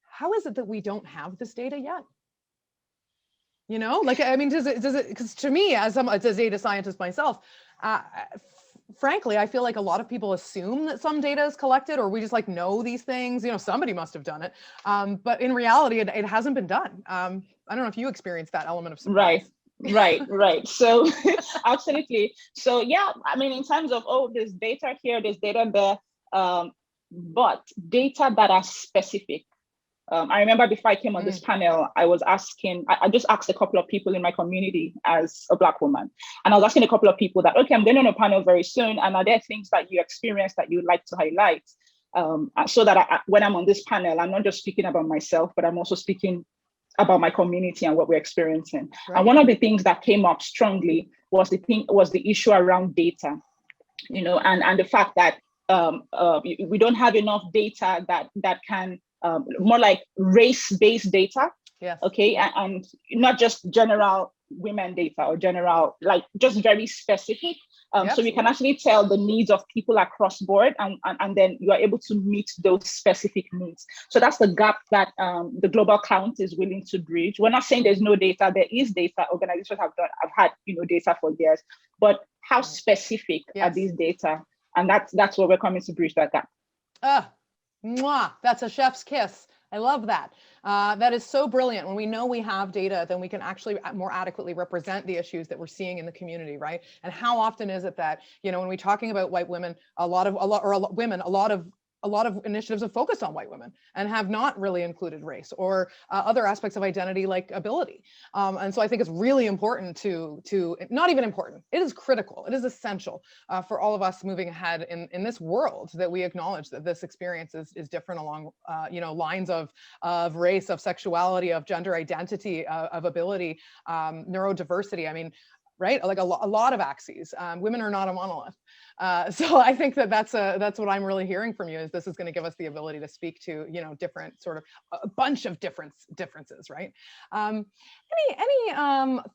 how is it that we don't have this data yet? Does it, because to me, as a data scientist myself, frankly, I feel like a lot of people assume that some data is collected or we just know these things, somebody must have done it. But in reality, it hasn't been done. I don't know if you experienced that element of surprise. Right. So absolutely. So yeah, in terms of, there's data here, there's data there, but data that are specific. I remember before I came on this panel, I was asking, I just asked a couple of people in my community as a Black woman, and I was asking a couple of people that, okay, I'm going on a panel very soon, and are there things that you experience that you'd like to highlight? So that when I'm on this panel, I'm not just speaking about myself, but I'm also speaking about my community and what we're experiencing. Right. And one of the things that came up strongly was the issue around data, and the fact that we don't have enough data that can more like race-based data. Yes. Okay, and not just general women data or general, just very specific. So we can actually tell the needs of people across board, and then you are able to meet those specific needs. So that's the gap that the Global Count is willing to bridge. We're not saying there's no data. There is data. Organizations have had data for years, but how specific are these data? And that's what we're coming to bridge that gap. That's a chef's kiss. I love that. That is so brilliant. When we know we have data, then we can actually more adequately represent the issues that we're seeing in the community, right? And how often is it that, when we're talking about white women, a lot of a lot of initiatives have focused on white women and have not really included race or other aspects of identity like ability. And so I think it's really important to not even important, it is critical, it is essential for all of us moving ahead in this world that we acknowledge that this experience is different along lines of race, of sexuality, of gender identity, of ability, neurodiversity. I mean, right? Like a lot of axes. Women are not a monolith. So I think that's what I'm really hearing from you, is this is going to give us the ability to speak to, different sort of a bunch of differences, right? Any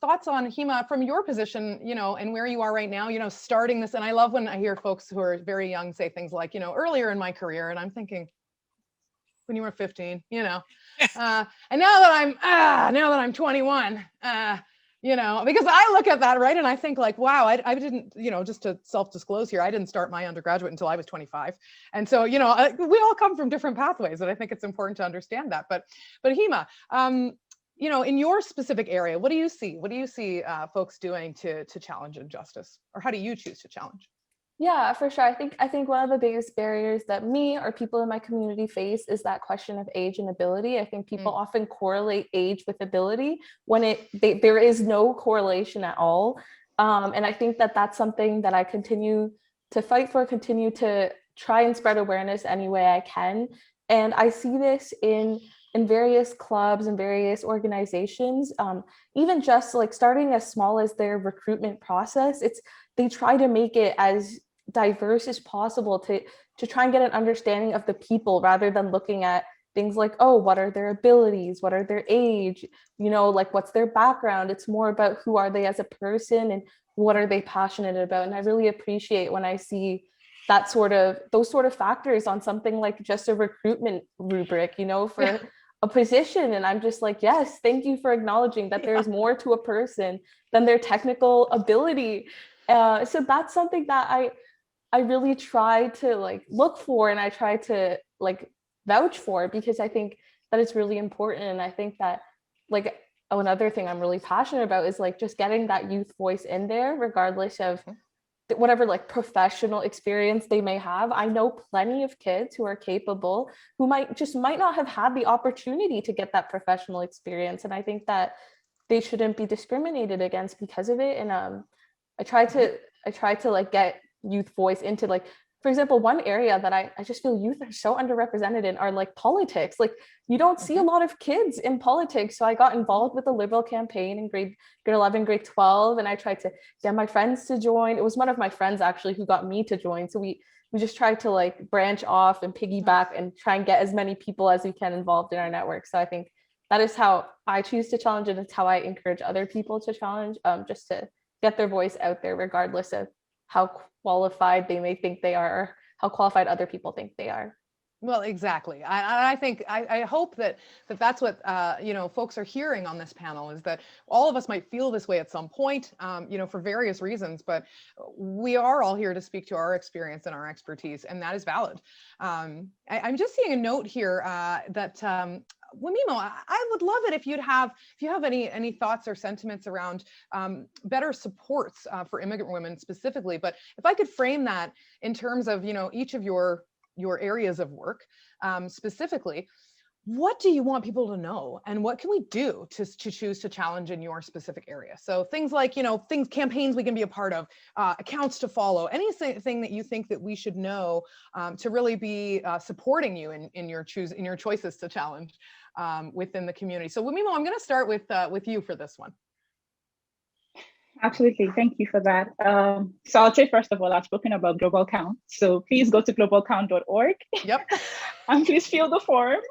thoughts on, Hema, from your position, and where you are right now, starting this? And I love when I hear folks who are very young say things like, earlier in my career, and I'm thinking, when you were 15, and now that I'm 21, because I look at that, right, and I think like, wow, I didn't, just to self-disclose here, I didn't start my undergraduate until I was 25. And so, we all come from different pathways, and I think it's important to understand that. But Hema, in your specific area, what do you see? What do you see folks doing to challenge injustice, or how do you choose to challenge? Yeah, for sure. I think one of the biggest barriers that me or people in my community face is that question of age and ability. I think people often correlate age with ability when there is no correlation at all. And I think that's something that I continue to fight for, continue to try and spread awareness any way I can. And I see this in various clubs and various organizations, even just like starting as small as their recruitment process. They try to make it as diverse as possible to try and get an understanding of the people, rather than looking at things like, oh, what are their abilities, what are their age, like what's their background. It's more about who are they as a person and what are they passionate about. And I really appreciate when I see those sort of factors on something like just a recruitment rubric, for a position. And I'm just like, yes, thank you for acknowledging that there's more to a person than their technical ability. So that's something that I really try to like look for, and I try to like vouch for, because I think that it's really important. And I think that like another thing I'm really passionate about is like just getting that youth voice in there, regardless of whatever like professional experience they may have. I know plenty of kids who are capable, who might not have had the opportunity to get that professional experience. And I think that they shouldn't be discriminated against because of it. And I try to like get youth voice into, like, for example, one area that I just feel youth are so underrepresented in are like politics. Like you don't see a lot of kids in politics. So I got involved with the Liberal campaign in grade 11, grade 12, and I tried to get my friends to join. It was one of my friends actually who got me to join. So we just tried to like branch off and piggyback and try and get as many people as we can involved in our network. So I think that is how I choose to challenge, and it's how I encourage other people to challenge, just to get their voice out there, regardless of how qualified they may think they are, or how qualified other people think they are. Well, exactly. I think I hope that's what folks are hearing on this panel, is that all of us might feel this way at some point, for various reasons, but we are all here to speak to our experience and our expertise, and that is valid. I'm just seeing a note here that Wamimo, I would love it if you have any thoughts or sentiments around better supports for immigrant women specifically. But if I could frame that in terms of each of your areas of work specifically, what do you want people to know, and what can we do to choose to challenge in your specific area? So things like campaigns we can be a part of, accounts to follow, anything that you think that we should know to really be supporting you in your choices to challenge within the community. So Wamimo, I'm going to start with you for this one. Absolutely, thank you for that. So I'll say, first of all, I've spoken about Global Count. So please go to globalcount.org. Yep. And please fill the form.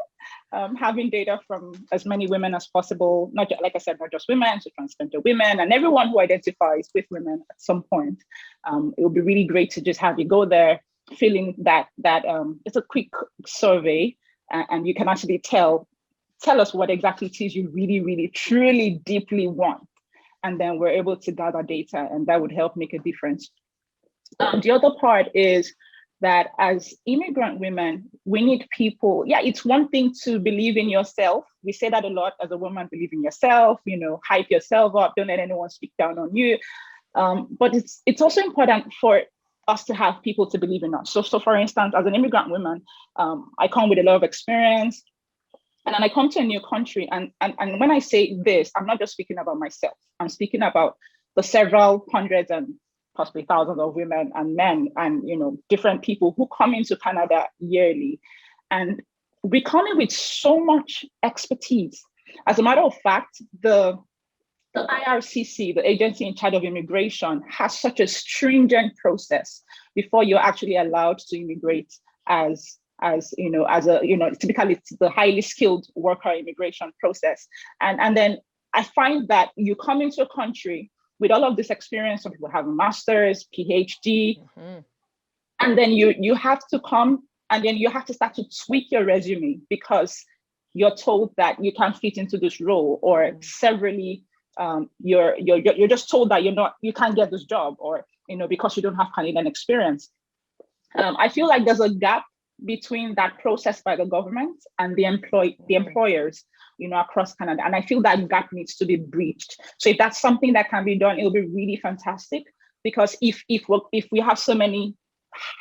Having data from as many women as possible, not just, like I said, not just women, so transgender women and everyone who identifies with women at some point. It would be really great to just have you go there, fill in that it's a quick survey, and you can actually tell us what exactly it is you really, really, truly, deeply want. And then we're able to gather data, and that would help make a difference. The other part is that as immigrant women, we need people. Yeah, it's one thing to believe in yourself. We say that a lot as a woman: believe in yourself, hype yourself up, don't let anyone speak down on you. But it's also important for us to have people to believe in us. So for instance, as an immigrant woman, I come with a lot of experience, and then I come to a new country. And when I say this, I'm not just speaking about myself. I'm speaking about the several hundreds and possibly thousands of women and men and, you know, different people who come into Canada yearly. And we come in with so much expertise. As a matter of fact, the IRCC, the agency in charge of immigration, has such a stringent process before you're actually allowed to immigrate as you know, typically it's the highly skilled worker immigration process. And then I find that you come into a country with all of this experience. Some people have a master's, PhD, and then you have to come and then you have to start to tweak your resume because you're told that you can't fit into this role, or severally you're just told that you can't get this job, or, you know, because you don't have Canadian experience. I feel like there's a gap between that process by the government and the employers, you know, across Canada. And I feel that gap needs to be breached. So if that's something that can be done, it'll be really fantastic. Because if we have so many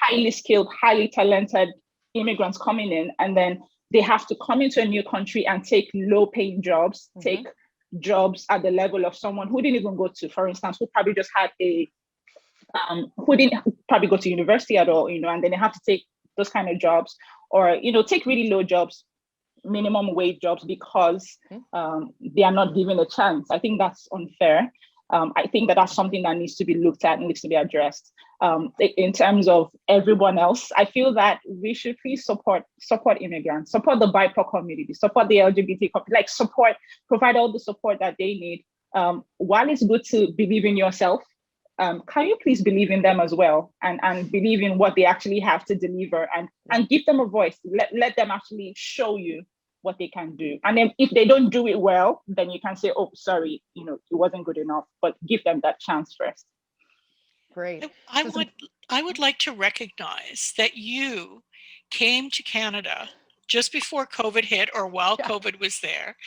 highly skilled, highly talented immigrants coming in, and then they have to come into a new country and take low-paying jobs, take jobs at the level of someone who didn't even go to, for instance, who probably just had who didn't probably go to university at all, you know, and then they have to take those kind of jobs, or, you know, take really low jobs, minimum wage jobs, because they are not given a chance. I think that's unfair. I think that's something that needs to be looked at and needs to be addressed. In terms of everyone else, I feel that we should please support immigrants, support the BIPOC community, support the LGBT community, provide all the support that they need. While it's good to believe in yourself, can you please believe in them as well, and believe in what they actually have to deliver, and give them a voice. Let them actually show you what they can do. And then if they don't do it well, then you can say, oh, sorry, you know, it wasn't good enough, but give them that chance first. Great. I would like to recognize that you came to Canada just before COVID hit, or while COVID was there.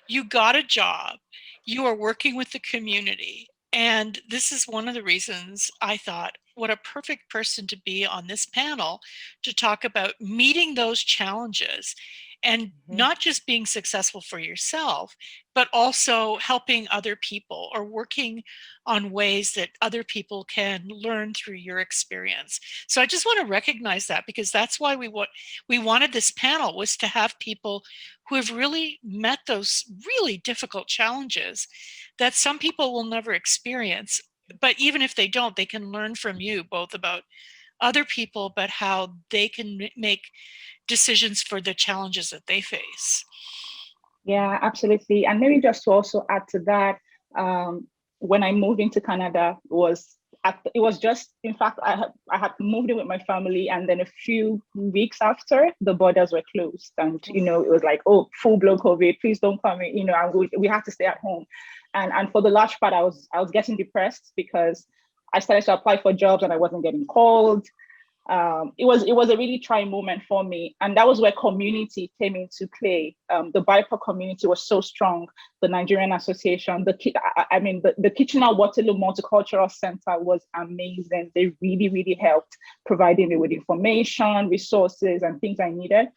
You got a job. You are working with the community. And this is one of the reasons I thought, what a perfect person to be on this panel to talk about meeting those challenges, and not just being successful for yourself, but also helping other people, or working on ways that other people can learn through your experience. So I just want to recognize that, because that's why we wanted this panel, was to have people who have really met those really difficult challenges that some people will never experience. But even if they don't, they can learn from you, both about other people, but how they can make decisions for the challenges that they face. Yeah, absolutely. And maybe just to also add to that, when I moved into Canada, it was just, in fact, I had moved in with my family, and then a few weeks after, the borders were closed, and, you know, it was like, oh, full-blown COVID, please don't come in, you know, and we had to stay at home. And for the large part, I was getting depressed, because I started to apply for jobs and I wasn't getting called. It was a really trying moment for me, and that was where community came into play. The BIPOC community was so strong. The Nigerian Association, the Kitchener-Waterloo Multicultural Center was amazing. They really, really helped, providing me with information, resources, and things I needed.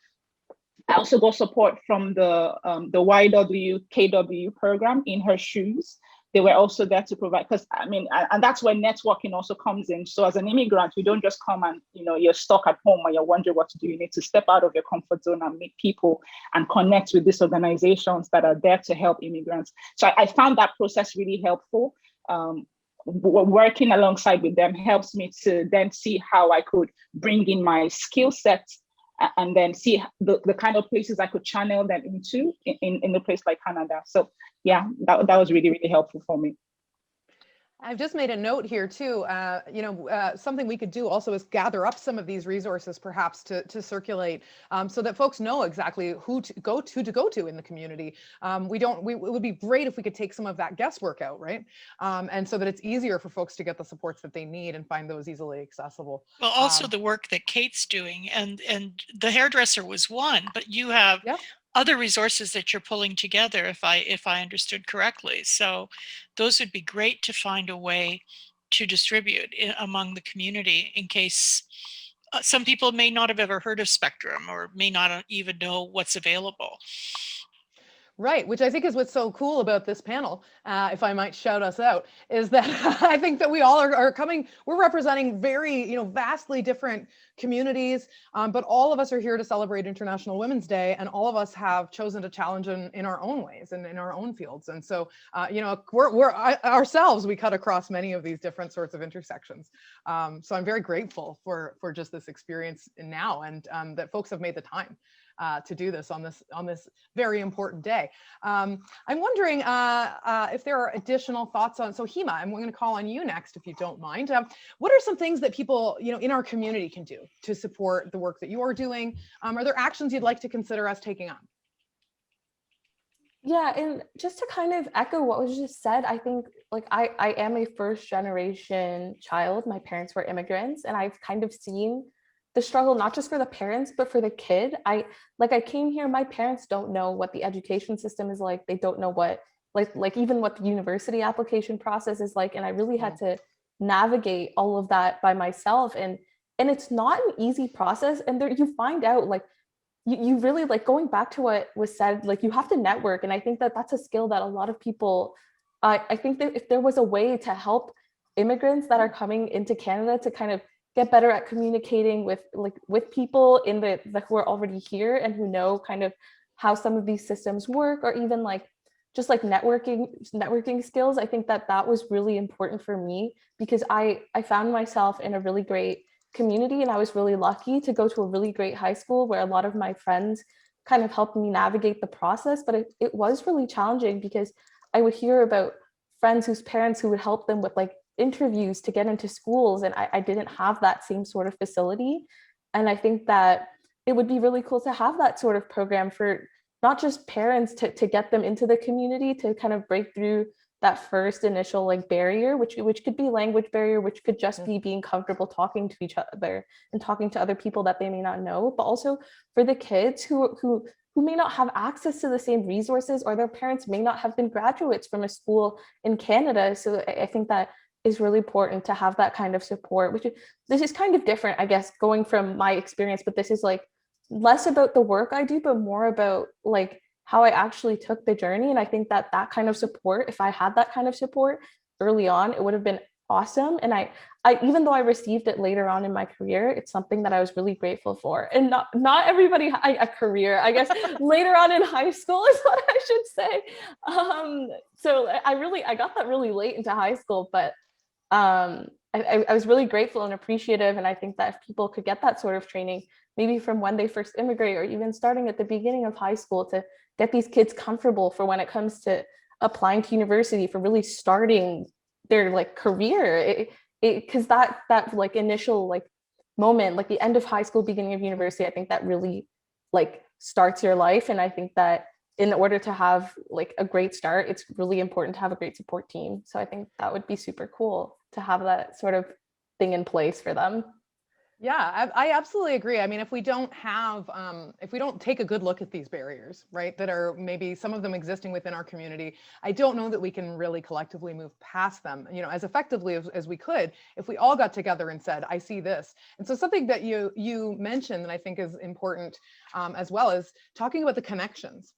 I also got support from the YWKW program, In Her Shoes. They were also there to provide, because and that's where networking also comes in. So as an immigrant, you don't just come and, you know, you're stuck at home or you're wondering what to do. You need to step out of your comfort zone and meet people and connect with these organizations that are there to help immigrants. So I found that process really helpful. Working alongside with them helps me to then see how I could bring in my skill sets, and then see the kind of places I could channel them into in a place like Canada. So yeah, that was really, really helpful for me. I've just made a note here too. Something we could do also is gather up some of these resources, perhaps to circulate, so that folks know exactly who to go to in the community. It would be great if we could take some of that guesswork out, right? And so that it's easier for folks to get the supports that they need and find those easily accessible. Well, also the work that Kate's doing, and the hairdresser was one, but you have other resources that you're pulling together, if I understood correctly. So those would be great to find a way to distribute among the community, in case some people may not have ever heard of Spectrum or may not even know what's available. Right, which I think is what's so cool about this panel, if I might shout us out, is that I think that we all are coming, we're representing very, vastly different communities, but all of us are here to celebrate International Women's Day, and all of us have chosen to challenge in our own ways and in our own fields. And so, we're ourselves, we cut across many of these different sorts of intersections. So I'm very grateful for just this experience now, and that folks have made the time to do this on this very important day. I'm wondering if there are additional thoughts on, so Hema, I'm going to call on you next, if you don't mind. What are some things that people, in our community can do to support the work that you are doing? Are there actions you'd like to consider us taking on? Yeah, and just to kind of echo what was just said, I think like I am a first generation child. My parents were immigrants, and I've kind of seen the struggle, not just for the parents, but for the kid. I came here, my parents don't know what the education system is like. They don't know what, like even what the university application process is like. And I really had to navigate all of that by myself. And it's not an easy process. And there you find out like, you really, like, going back to what was said, like you have to network. And I think that that's a skill that a lot of people, I think that if there was a way to help immigrants that are coming into Canada to kind of get better at communicating with people in the who are already here and who know kind of how some of these systems work, or even like just like networking skills, I think that was really important for me, because I found myself in a really great community, and I was really lucky to go to a really great high school where a lot of my friends kind of helped me navigate the process. But it was really challenging, because I would hear about friends whose parents who would help them with like interviews to get into schools, and I didn't have that same sort of facility. And I think that it would be really cool to have that sort of program for not just parents to get them into the community, to kind of break through that first initial like barrier, which could be language barrier, which could just be being comfortable talking to each other and talking to other people that they may not know, but also for the kids who may not have access to the same resources, or their parents may not have been graduates from a school in Canada. So I think that is really important to have that kind of support, this is kind of different, I guess, going from my experience, but this is like less about the work I do, but more about like how I actually took the journey. And I think that kind of support, if I had that kind of support early on, it would have been awesome. And I even though I received it later on in my career, it's something that I was really grateful for. And not everybody had a career, I guess, later on in high school is what I should say. So I got that really late into high school, but I was really grateful and appreciative. And I think that if people could get that sort of training, maybe from when they first immigrate, or even starting at the beginning of high school, to get these kids comfortable for when it comes to applying to university, for really starting their like career, because that like initial like moment, like the end of high school, beginning of university, I think that really like starts your life. And I think that in order to have like a great start, it's really important to have a great support team. So I think that would be super cool to have that sort of thing in place for them. Yeah, I absolutely agree. I mean, if we don't take a good look at these barriers, right, that are maybe some of them existing within our community, I don't know that we can really collectively move past them, as effectively as we could if we all got together and said, I see this. And so something that you mentioned that I think is important as well, is talking about the connections.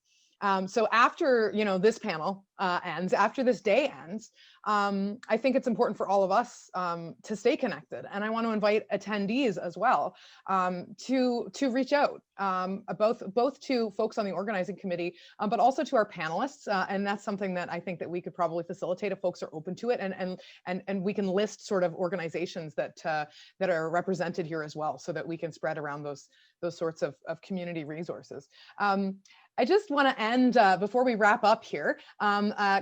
So after, this panel ends, after this day ends, I think it's important for all of us to stay connected. And I want to invite attendees as well to reach out, both to folks on the organizing committee, but also to our panelists. And that's something that I think that we could probably facilitate if folks are open to it. And we can list sort of organizations that are represented here as well, so that we can spread around those sorts of community resources. I just want to end before we wrap up here,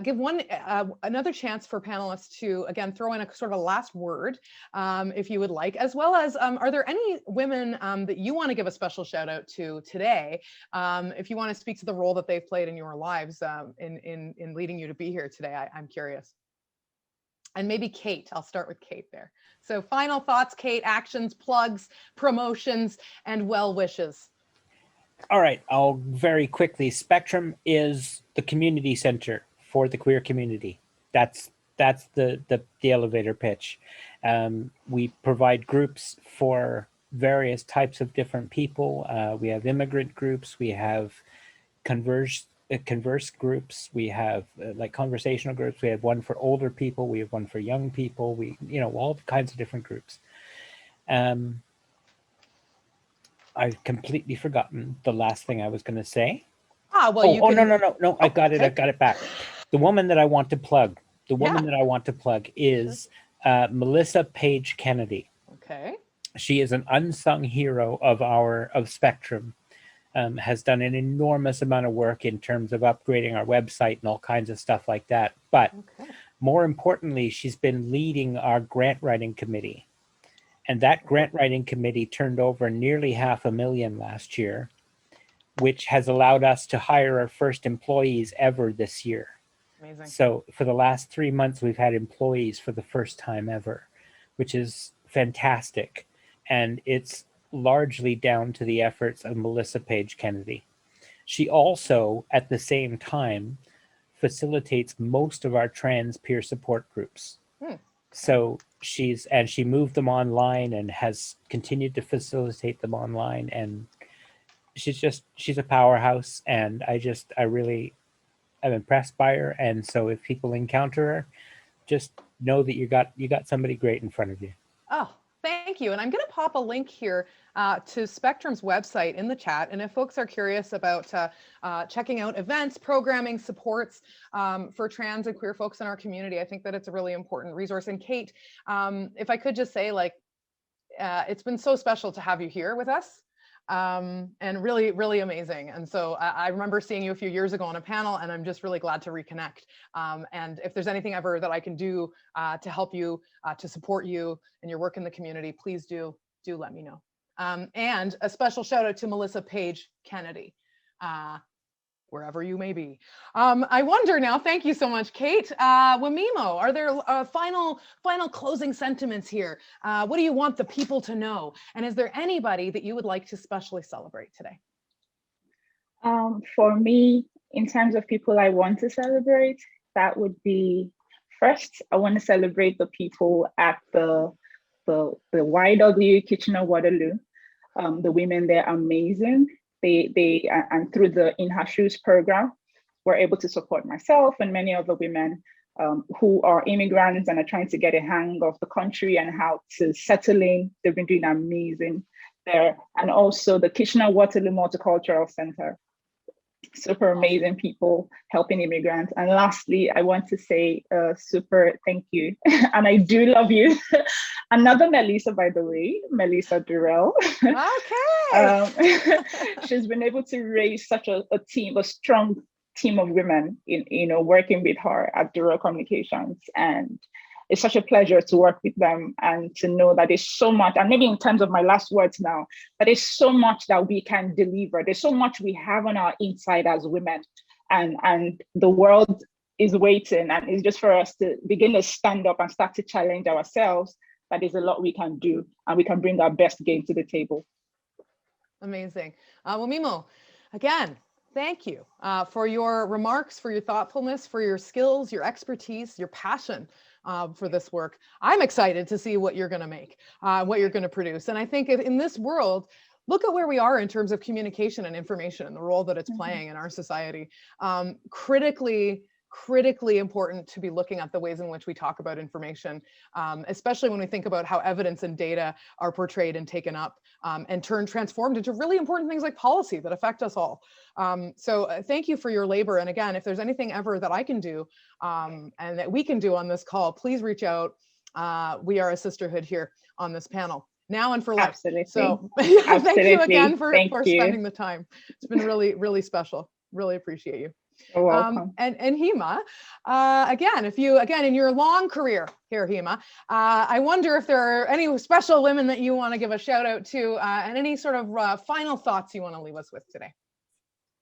give another chance for panelists to again throw in a sort of a last word, if you would like, as well as are there any women that you want to give a special shout out to today, if you want to speak to the role that they've played in your lives in leading you to be here today? I'm curious. And maybe Kate, I'll start with Kate there. So final thoughts, Kate, actions, plugs, promotions, and well wishes. All right, I'll very quickly. Spectrum is the community center for the queer community. That's that's the elevator pitch. We provide groups for various types of different people. We have immigrant groups, we have converse groups, we have like conversational groups, we have one for older people, we have one for young people, we, you know, all kinds of different groups. I've completely forgotten the last thing I was going to say. Ah, well, you oh, can... no, I got it. okay. I got it back. The woman that I want to plug, Sure. is Melissa Paige Kennedy. Okay. She is an unsung hero of Spectrum. Has done an enormous amount of work in terms of upgrading our website and all kinds of stuff like that. But more importantly, she's been leading our grant writing committee. And that grant writing committee turned over nearly $500,000 last year, which has allowed us to hire our first employees ever this year. Amazing. So for the last 3 months, we've had employees for the first time ever, which is fantastic. And it's largely down to the efforts of Melissa Paige Kennedy. She also, at the same time, facilitates most of our trans peer support groups. So she moved them online and has continued to facilitate them online, and she's a powerhouse, and I really am impressed by her. And so if people encounter her, just know that you got somebody great in front of you. Oh, thank you. And I'm going to pop a link here to Spectrum's website in the chat. And if folks are curious about checking out events, programming, supports for trans and queer folks in our community, I think that it's a really important resource. And Kate, if I could just say, like, it's been so special to have you here with us. And really, really amazing. And so I remember seeing you a few years ago on a panel, and I'm just really glad to reconnect. And if there's anything ever that I can do to help you, to support you and your work in the community, please do let me know. And a special shout out to Melissa Paige Kennedy, wherever you may be. I wonder now, thank you so much, Kate. Wamimo, are there final closing sentiments here? What do you want the people to know? And is there anybody that you would like to specially celebrate today? For me, in terms of people I want to celebrate, that would be, first, I want to celebrate the people at the YW Kitchener-Waterloo. The women there are amazing. They and through the In Her Shoes program, we're able to support myself and many other women who are immigrants and are trying to get a hang of the country and how to settle in. They've been doing amazing there. And also the Kitchener-Waterloo Multicultural Center. Super amazing people helping immigrants. And lastly, I want to say super thank you. And I do love you. Another Melissa, by the way, Melissa Durrell. Okay. She's been able to raise such a strong team of women in working with her at Durrell Communications. And it's such a pleasure to work with them and to know that there's so much, and maybe in terms of my last words now, but there's so much that we can deliver. There's so much we have on our inside as women, and the world is waiting, and it's just for us to begin to stand up and start to challenge ourselves, that there's a lot we can do and we can bring our best game to the table. Amazing. Well, Mimo, again, thank you for your remarks, for your thoughtfulness, for your skills, your expertise, your passion for this work. I'm excited to see what you're going to make, what you're going to produce. And I think in this world, look at where we are in terms of communication and information and the role that it's playing in our society. Critically important to be looking at the ways in which we talk about information, especially when we think about how evidence and data are portrayed and taken up and transformed into really important things like policy that affect us all. So thank you for your labor. And again, if there's anything ever that I can do and that we can do on this call, please reach out. We are a sisterhood here on this panel, now and for life. Absolutely. So thank you again for spending the time. It's been really, really special. Really appreciate you. You're welcome. And Hema, again, in your long career here, Hema, I wonder if there are any special women that you want to give a shout out to and any sort of final thoughts you want to leave us with today.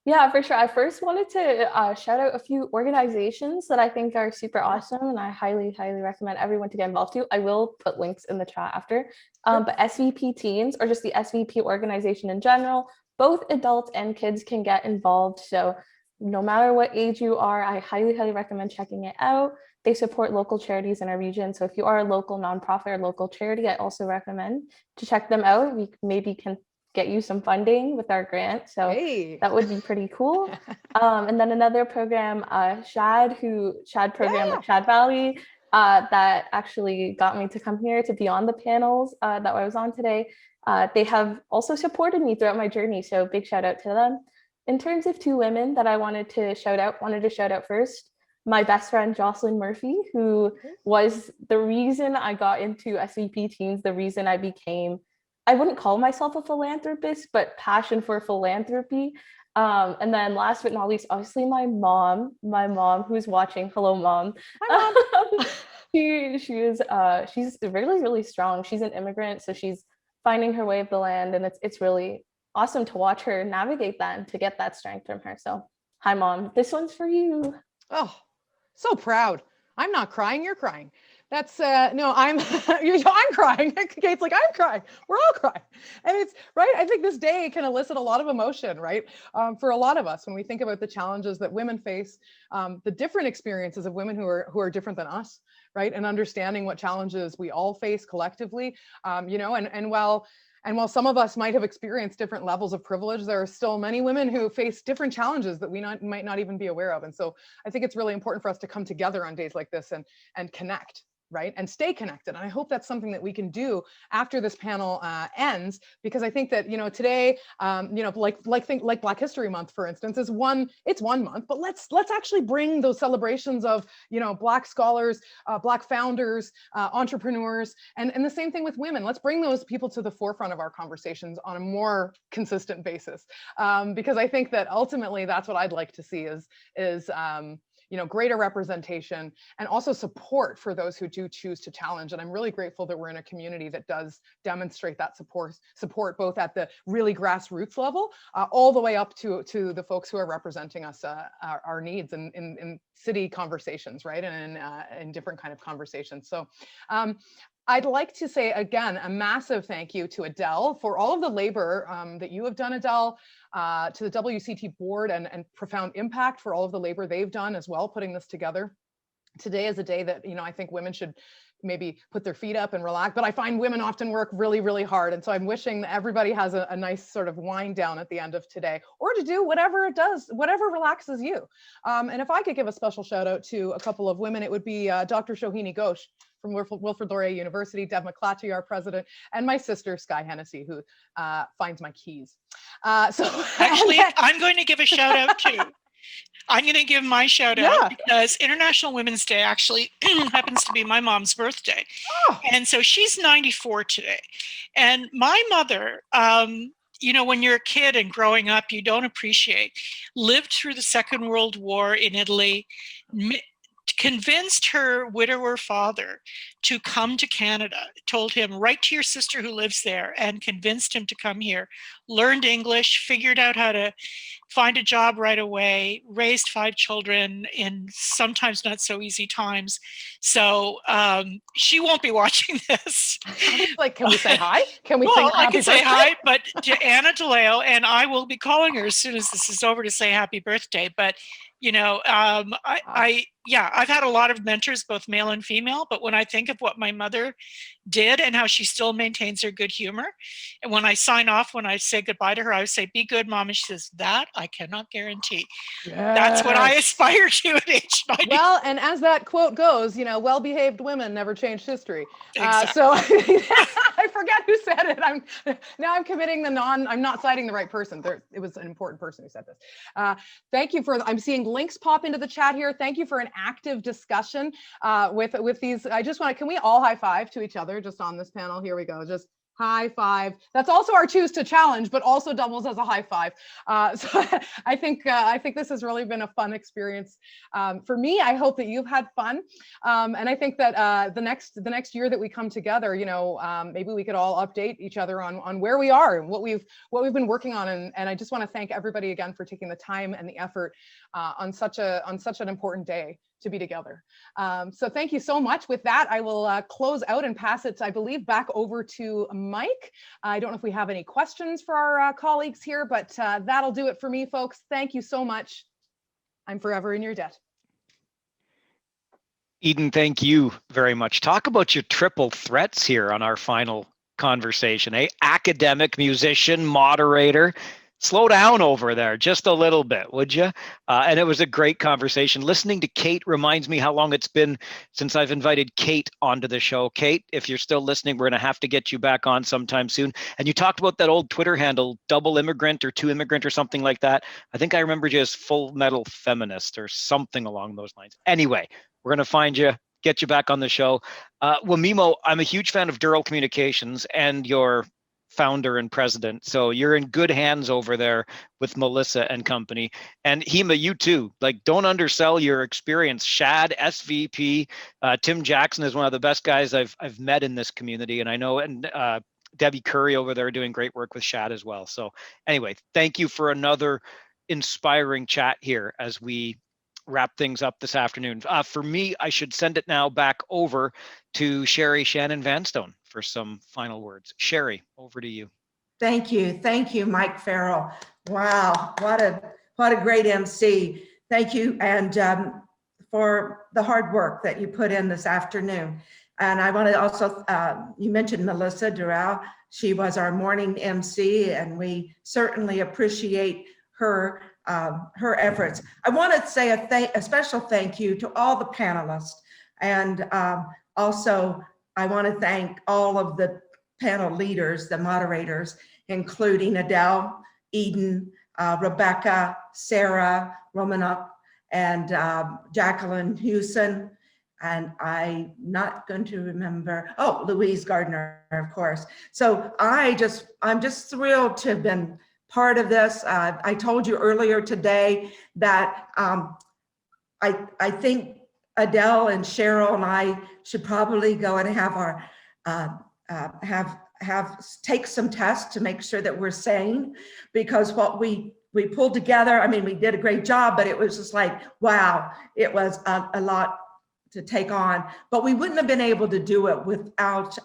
Yeah, for sure. I first wanted to shout out a few organizations that I think are super awesome, and I highly, highly recommend everyone to get involved too. I will put links in the chat after. But SVP Teens, or just the SVP organization in general, both adults and kids can get involved. So no matter what age you are, I highly recommend checking it out. They support local charities in our region. So if you are a local nonprofit or local charity, I also recommend to check them out. We maybe can get you some funding with our grant. So Hey. that would be pretty cool. And then another program, Shad program with Shad Valley, that actually got me to come here to be on the panels that I was on today. They have also supported me throughout my journey. So big shout out to them. In terms of two women that I wanted to shout out first, my best friend, Jocelyn Murphy, who was the reason I got into SVP teams, the reason I became, I wouldn't call myself a philanthropist, but passion for philanthropy. And then last but not least, obviously my mom who's watching. Hello, Mom. Hi, Mom. She's really strong. She's an immigrant, so she's finding her way of the land, and it's really awesome to watch her navigate that and to get that strength from her. So hi, Mom, this one's for you. Oh, so proud. I'm not crying, you're crying. That's no, I'm I'm crying. Kate's like, I'm crying. We're all crying. And it's right. I think this day can elicit a lot of emotion, right? For a lot of us, when we think about the challenges that women face, the different experiences of women who are different than us, right? And understanding what challenges we all face collectively, and while some of us might have experienced different levels of privilege, there are still many women who face different challenges that we might not even be aware of. And so I think it's really important for us to come together on days like this and connect, right? And stay connected. And I hope that's something that we can do after this panel ends, because I think that, today, like Black History Month, for instance, it's one month, but let's actually bring those celebrations of, Black scholars, Black founders, entrepreneurs, and the same thing with women. Let's bring those people to the forefront of our conversations on a more consistent basis. Because I think that ultimately that's what I'd like to see is greater representation and also support for those who do choose to challenge. And I'm really grateful that we're in a community that does demonstrate that support both at the really grassroots level, all the way up to the folks who are representing us, our needs in city conversations, right? And in different kind of conversations. So I'd like to say, again, a massive thank you to Adele for all of the labor that you have done, Adele, to the WCT board and Profound Impact for all of the labor they've done as well, putting this together. Today is a day that, I think women should maybe put their feet up and relax, but I find women often work really, really hard. And so I'm wishing that everybody has a nice sort of wind down at the end of today, or to do whatever relaxes you. And if I could give a special shout out to a couple of women, it would be Dr. Shohini Ghosh from Wilfrid Laurier University, Deb McClatchy, our president, and my sister, Sky Hennessy, who finds my keys. Actually, I'm going to give a shout out too. I'm going to give my shout out because International Women's Day actually happens to be my mom's birthday. Oh. And so she's 94 today. And my mother, when you're a kid and growing up, you don't appreciate, lived through the Second World War in Italy, convinced her widower father to come to Canada, told him, write to your sister who lives there, and convinced him to come here, learned English, figured out how to find a job right away, raised 5 children in sometimes not so easy times. So she won't be watching this. Like, can we say hi? Can we I can say hi, but to Anna DeLeo, and I will be calling her as soon as this is over to say happy birthday. But I've had a lot of mentors, both male and female, but when I think of what my mother did and how she still maintains her good humor, and when I sign off, when I say goodbye to her, I would say, be good, Mom. And she says, that I cannot guarantee. Yes. That's what I aspire to at age 90. Well, and as that quote goes, well-behaved women never change history. Exactly. So I forget who said it. I'm committing I'm not citing the right person. It was an important person who said this. Thank you I'm seeing links pop into the chat here. Thank you for an active discussion with these. Can we all high five to each other just on this panel? Here we go. Just high five. That's also our choose to challenge, but also doubles as a high five. So I think this has really been a fun experience for me. I hope that you've had fun, and I think that the next year that we come together, maybe we could all update each other on where we are and what we've been working on. And I just want to thank everybody again for taking the time and the effort on such an important day to be together. So thank you so much. With that, I will close out and pass it, I believe, back over to Mike. I don't know if we have any questions for our colleagues here, but that'll do it for me, folks. Thank you so much. I'm forever in your debt. Eden, thank you very much. Talk about your triple threats here on our final conversation, eh? Academic, musician, moderator. Slow down over there just a little bit, would you? And it was a great conversation. Listening to Kate reminds me how long it's been since I've invited Kate onto the show. Kate, if you're still listening, we're going to have to get you back on sometime soon. And you talked about that old Twitter handle, double immigrant or two immigrant or something like that. I think I remembered you as Full Metal Feminist or something along those lines. Anyway, we're going to find you, get you back on the show. Wamimo, I'm a huge fan of Dural Communications and your founder and president. So you're in good hands over there with Melissa and company. And Hema, you too. Like, don't undersell your experience. Shad, SVP, Tim Jackson is one of the best guys I've met in this community. And I know, and Debbie Curry over there doing great work with Shad as well. So anyway, thank you for another inspiring chat here as we wrap things up this afternoon. For me, I should send it now back over to Sherry Shannon Vanstone for some final words. Sherry, over to you. Thank you, Mike Farrell. Wow, what a great MC. Thank you, and for the hard work that you put in this afternoon. And I want to also, you mentioned Melissa Durrell. She was our morning MC, and we certainly appreciate her efforts. I want to say a special thank you to all the panelists, and also I want to thank all of the panel leaders, the moderators, including Adele, Eden, Rebecca, Sarah Romanuk, and Jacqueline Hewson, and I'm not going to remember, oh, Louise Gardner, of course. So I'm just thrilled to have been part of this. I told you earlier today that I think Adele and Cheryl and I should probably go and have our take some tests to make sure that we're sane, because what we pulled together, I mean, we did a great job, but it was just like, wow, it was a lot to take on, but we wouldn't have been able to do it without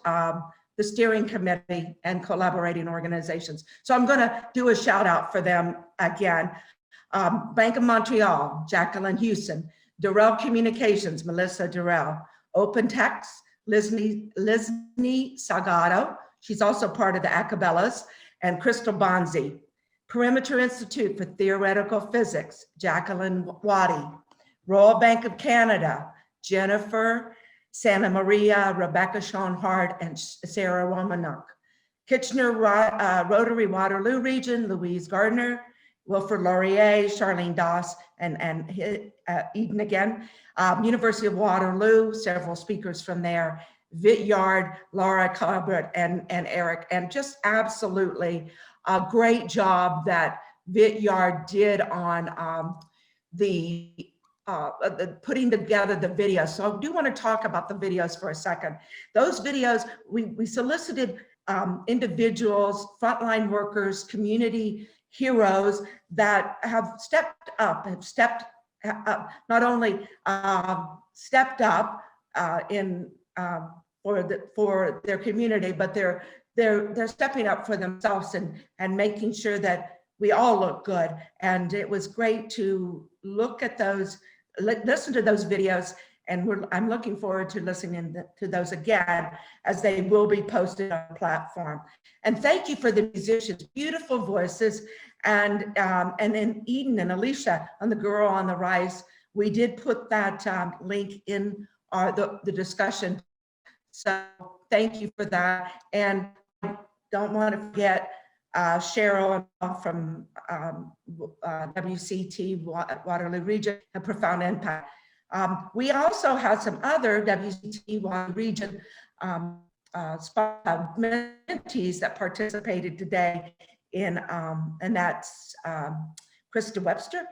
the steering committee and collaborating organizations. So I'm going to do a shout out for them again. Bank of Montreal, Jacqueline Hewson, Durrell Communications, Melissa Durrell, Open Text, Lizney Salgado, she's also part of the Acapellas, and Crystal Bonzi. Perimeter Institute for Theoretical Physics, Jacqueline Waddy. Royal Bank of Canada, Jennifer Santa Maria, Rebecca Schoenhardt, and Sarah Romanuk. Kitchener Rotary Waterloo Region, Louise Gardner, Wilfred Laurier, Charlene Doss, and Eden again. University of Waterloo, several speakers from there. Vityard, Laura Colbert, and Eric, and just absolutely a great job that Vityard did on putting together the videos. So I do want to talk about the videos for a second. Those videos, we solicited individuals, frontline workers, community heroes that have stepped up, not only stepped up for their community, but they're stepping up for themselves and making sure that we all look good. And it was great to look at those, listen to those videos, and I'm looking forward to listening to those again, as they will be posted on the platform. And thank you for the musicians, beautiful voices, and then Eden and Alicia on the Girl on the Rise. We did put that link in the discussion. So thank you for that. And I don't want to forget Cheryl from WCT Waterloo Region, a profound impact. We also had some other WCT Waterloo Region mentees that participated today and that's Krista Webster,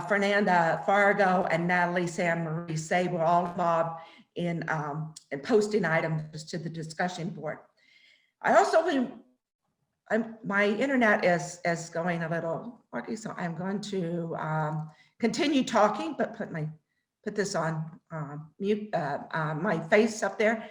Fernanda Fargo, and Natalie San Marie. They were all involved in posting items to the discussion board. I also, my internet is going a little quirky, so I'm going to continue talking, but put this on mute, my face up there.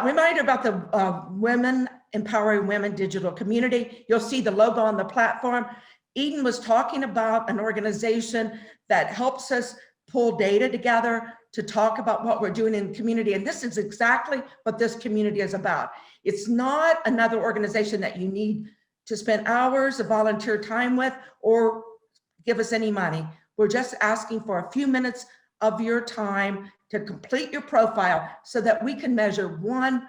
Reminder about the Women Empowering Women digital community. You'll see the logo on the platform. Eden was talking about an organization that helps us pull data together to talk about what we're doing in the community. And this is exactly what this community is about. It's not another organization that you need to spend hours of volunteer time with or give us any money. We're just asking for a few minutes of your time to complete your profile so that we can measure one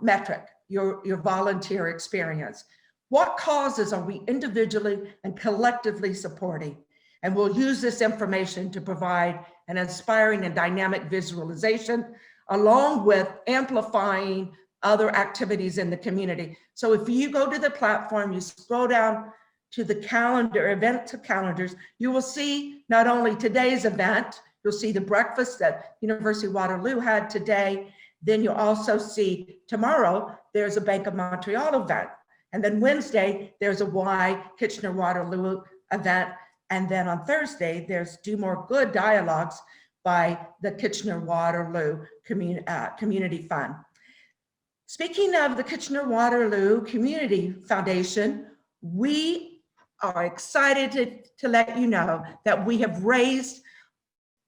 metric, your volunteer experience. What causes are we individually and collectively supporting? And we'll use this information to provide an inspiring and dynamic visualization, along with amplifying other activities in the community. So if you go to the platform, you scroll down to the calendar, event to calendars, you will see not only today's event, you'll see the breakfast that University of Waterloo had today, then you'll also see tomorrow, there's a Bank of Montreal event. And then Wednesday, there's a Y Kitchener-Waterloo event. And then on Thursday, there's Do More Good Dialogues by the Kitchener-Waterloo Community Fund. Speaking of the Kitchener-Waterloo Community Foundation, we are excited to let you know that we have raised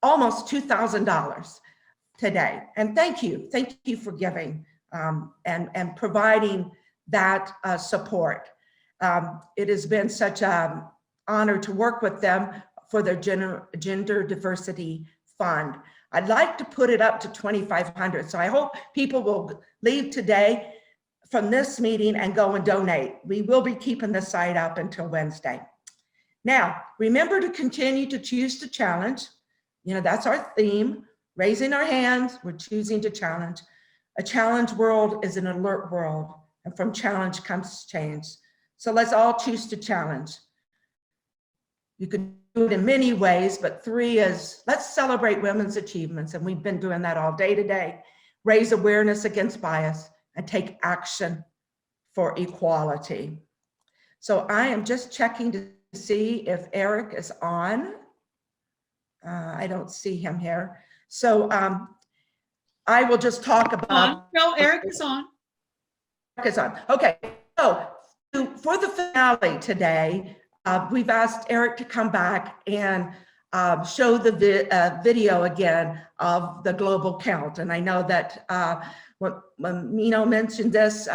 almost $2,000 today. And thank you for giving and providing that support. It has been such an honor to work with them for their Gender Diversity Fund. I'd like to put it up to 2,500. So I hope people will leave today from this meeting and go and donate. We will be keeping the site up until Wednesday. Now, remember to continue to choose to challenge. You know, that's our theme, raising our hands, we're choosing to challenge. A challenge world is an alert world, and from challenge comes change. So let's all choose to challenge. You can do it in many ways, but 3 is, let's celebrate women's achievements, and we've been doing that all day today. Raise awareness against bias and take action for equality. So I am just checking to see if Eric is on. I don't see him here. So I will just talk about. No, Eric is on. Eric is on. Okay, so for the finale today, we've asked Eric to come back and show the video again of the global count. And I know that when Mino mentioned this,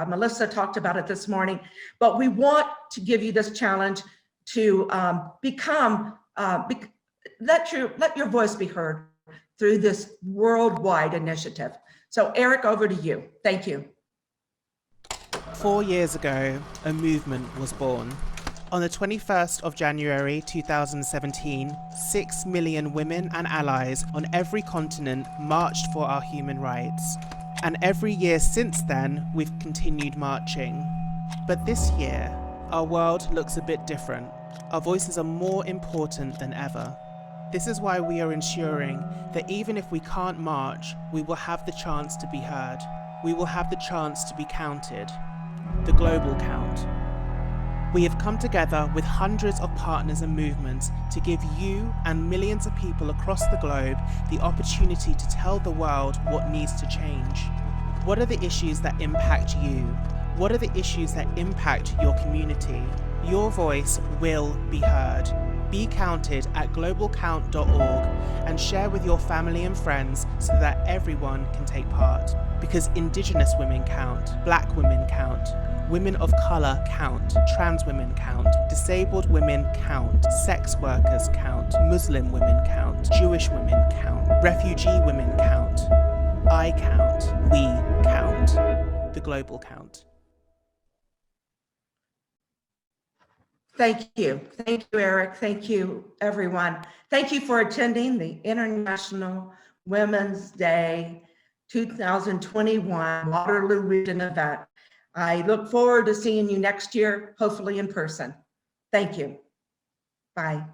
Melissa talked about it this morning, but we want to give you this challenge to let your voice be heard through this worldwide initiative. So Eric, over to you. Thank you. 4 years ago, a movement was born. On the 21st of January 2017, 6 million women and allies on every continent marched for our human rights. And every year since then, we've continued marching. But this year, our world looks a bit different. Our voices are more important than ever. This is why we are ensuring that even if we can't march, we will have the chance to be heard. We will have the chance to be counted. The global count. We have come together with hundreds of partners and movements to give you and millions of people across the globe the opportunity to tell the world what needs to change. What are the issues that impact you? What are the issues that impact your community? Your voice will be heard. Be counted at globalcount.org and share with your family and friends so that everyone can take part. Because Indigenous women count, Black women count, women of colour count, trans women count, disabled women count, sex workers count, Muslim women count, Jewish women count, refugee women count. I count, we count. The global count. Thank you, Eric. Thank you, everyone. Thank you for attending the International Women's Day 2021 Waterloo Region event. I look forward to seeing you next year, hopefully in person. Thank you. Bye.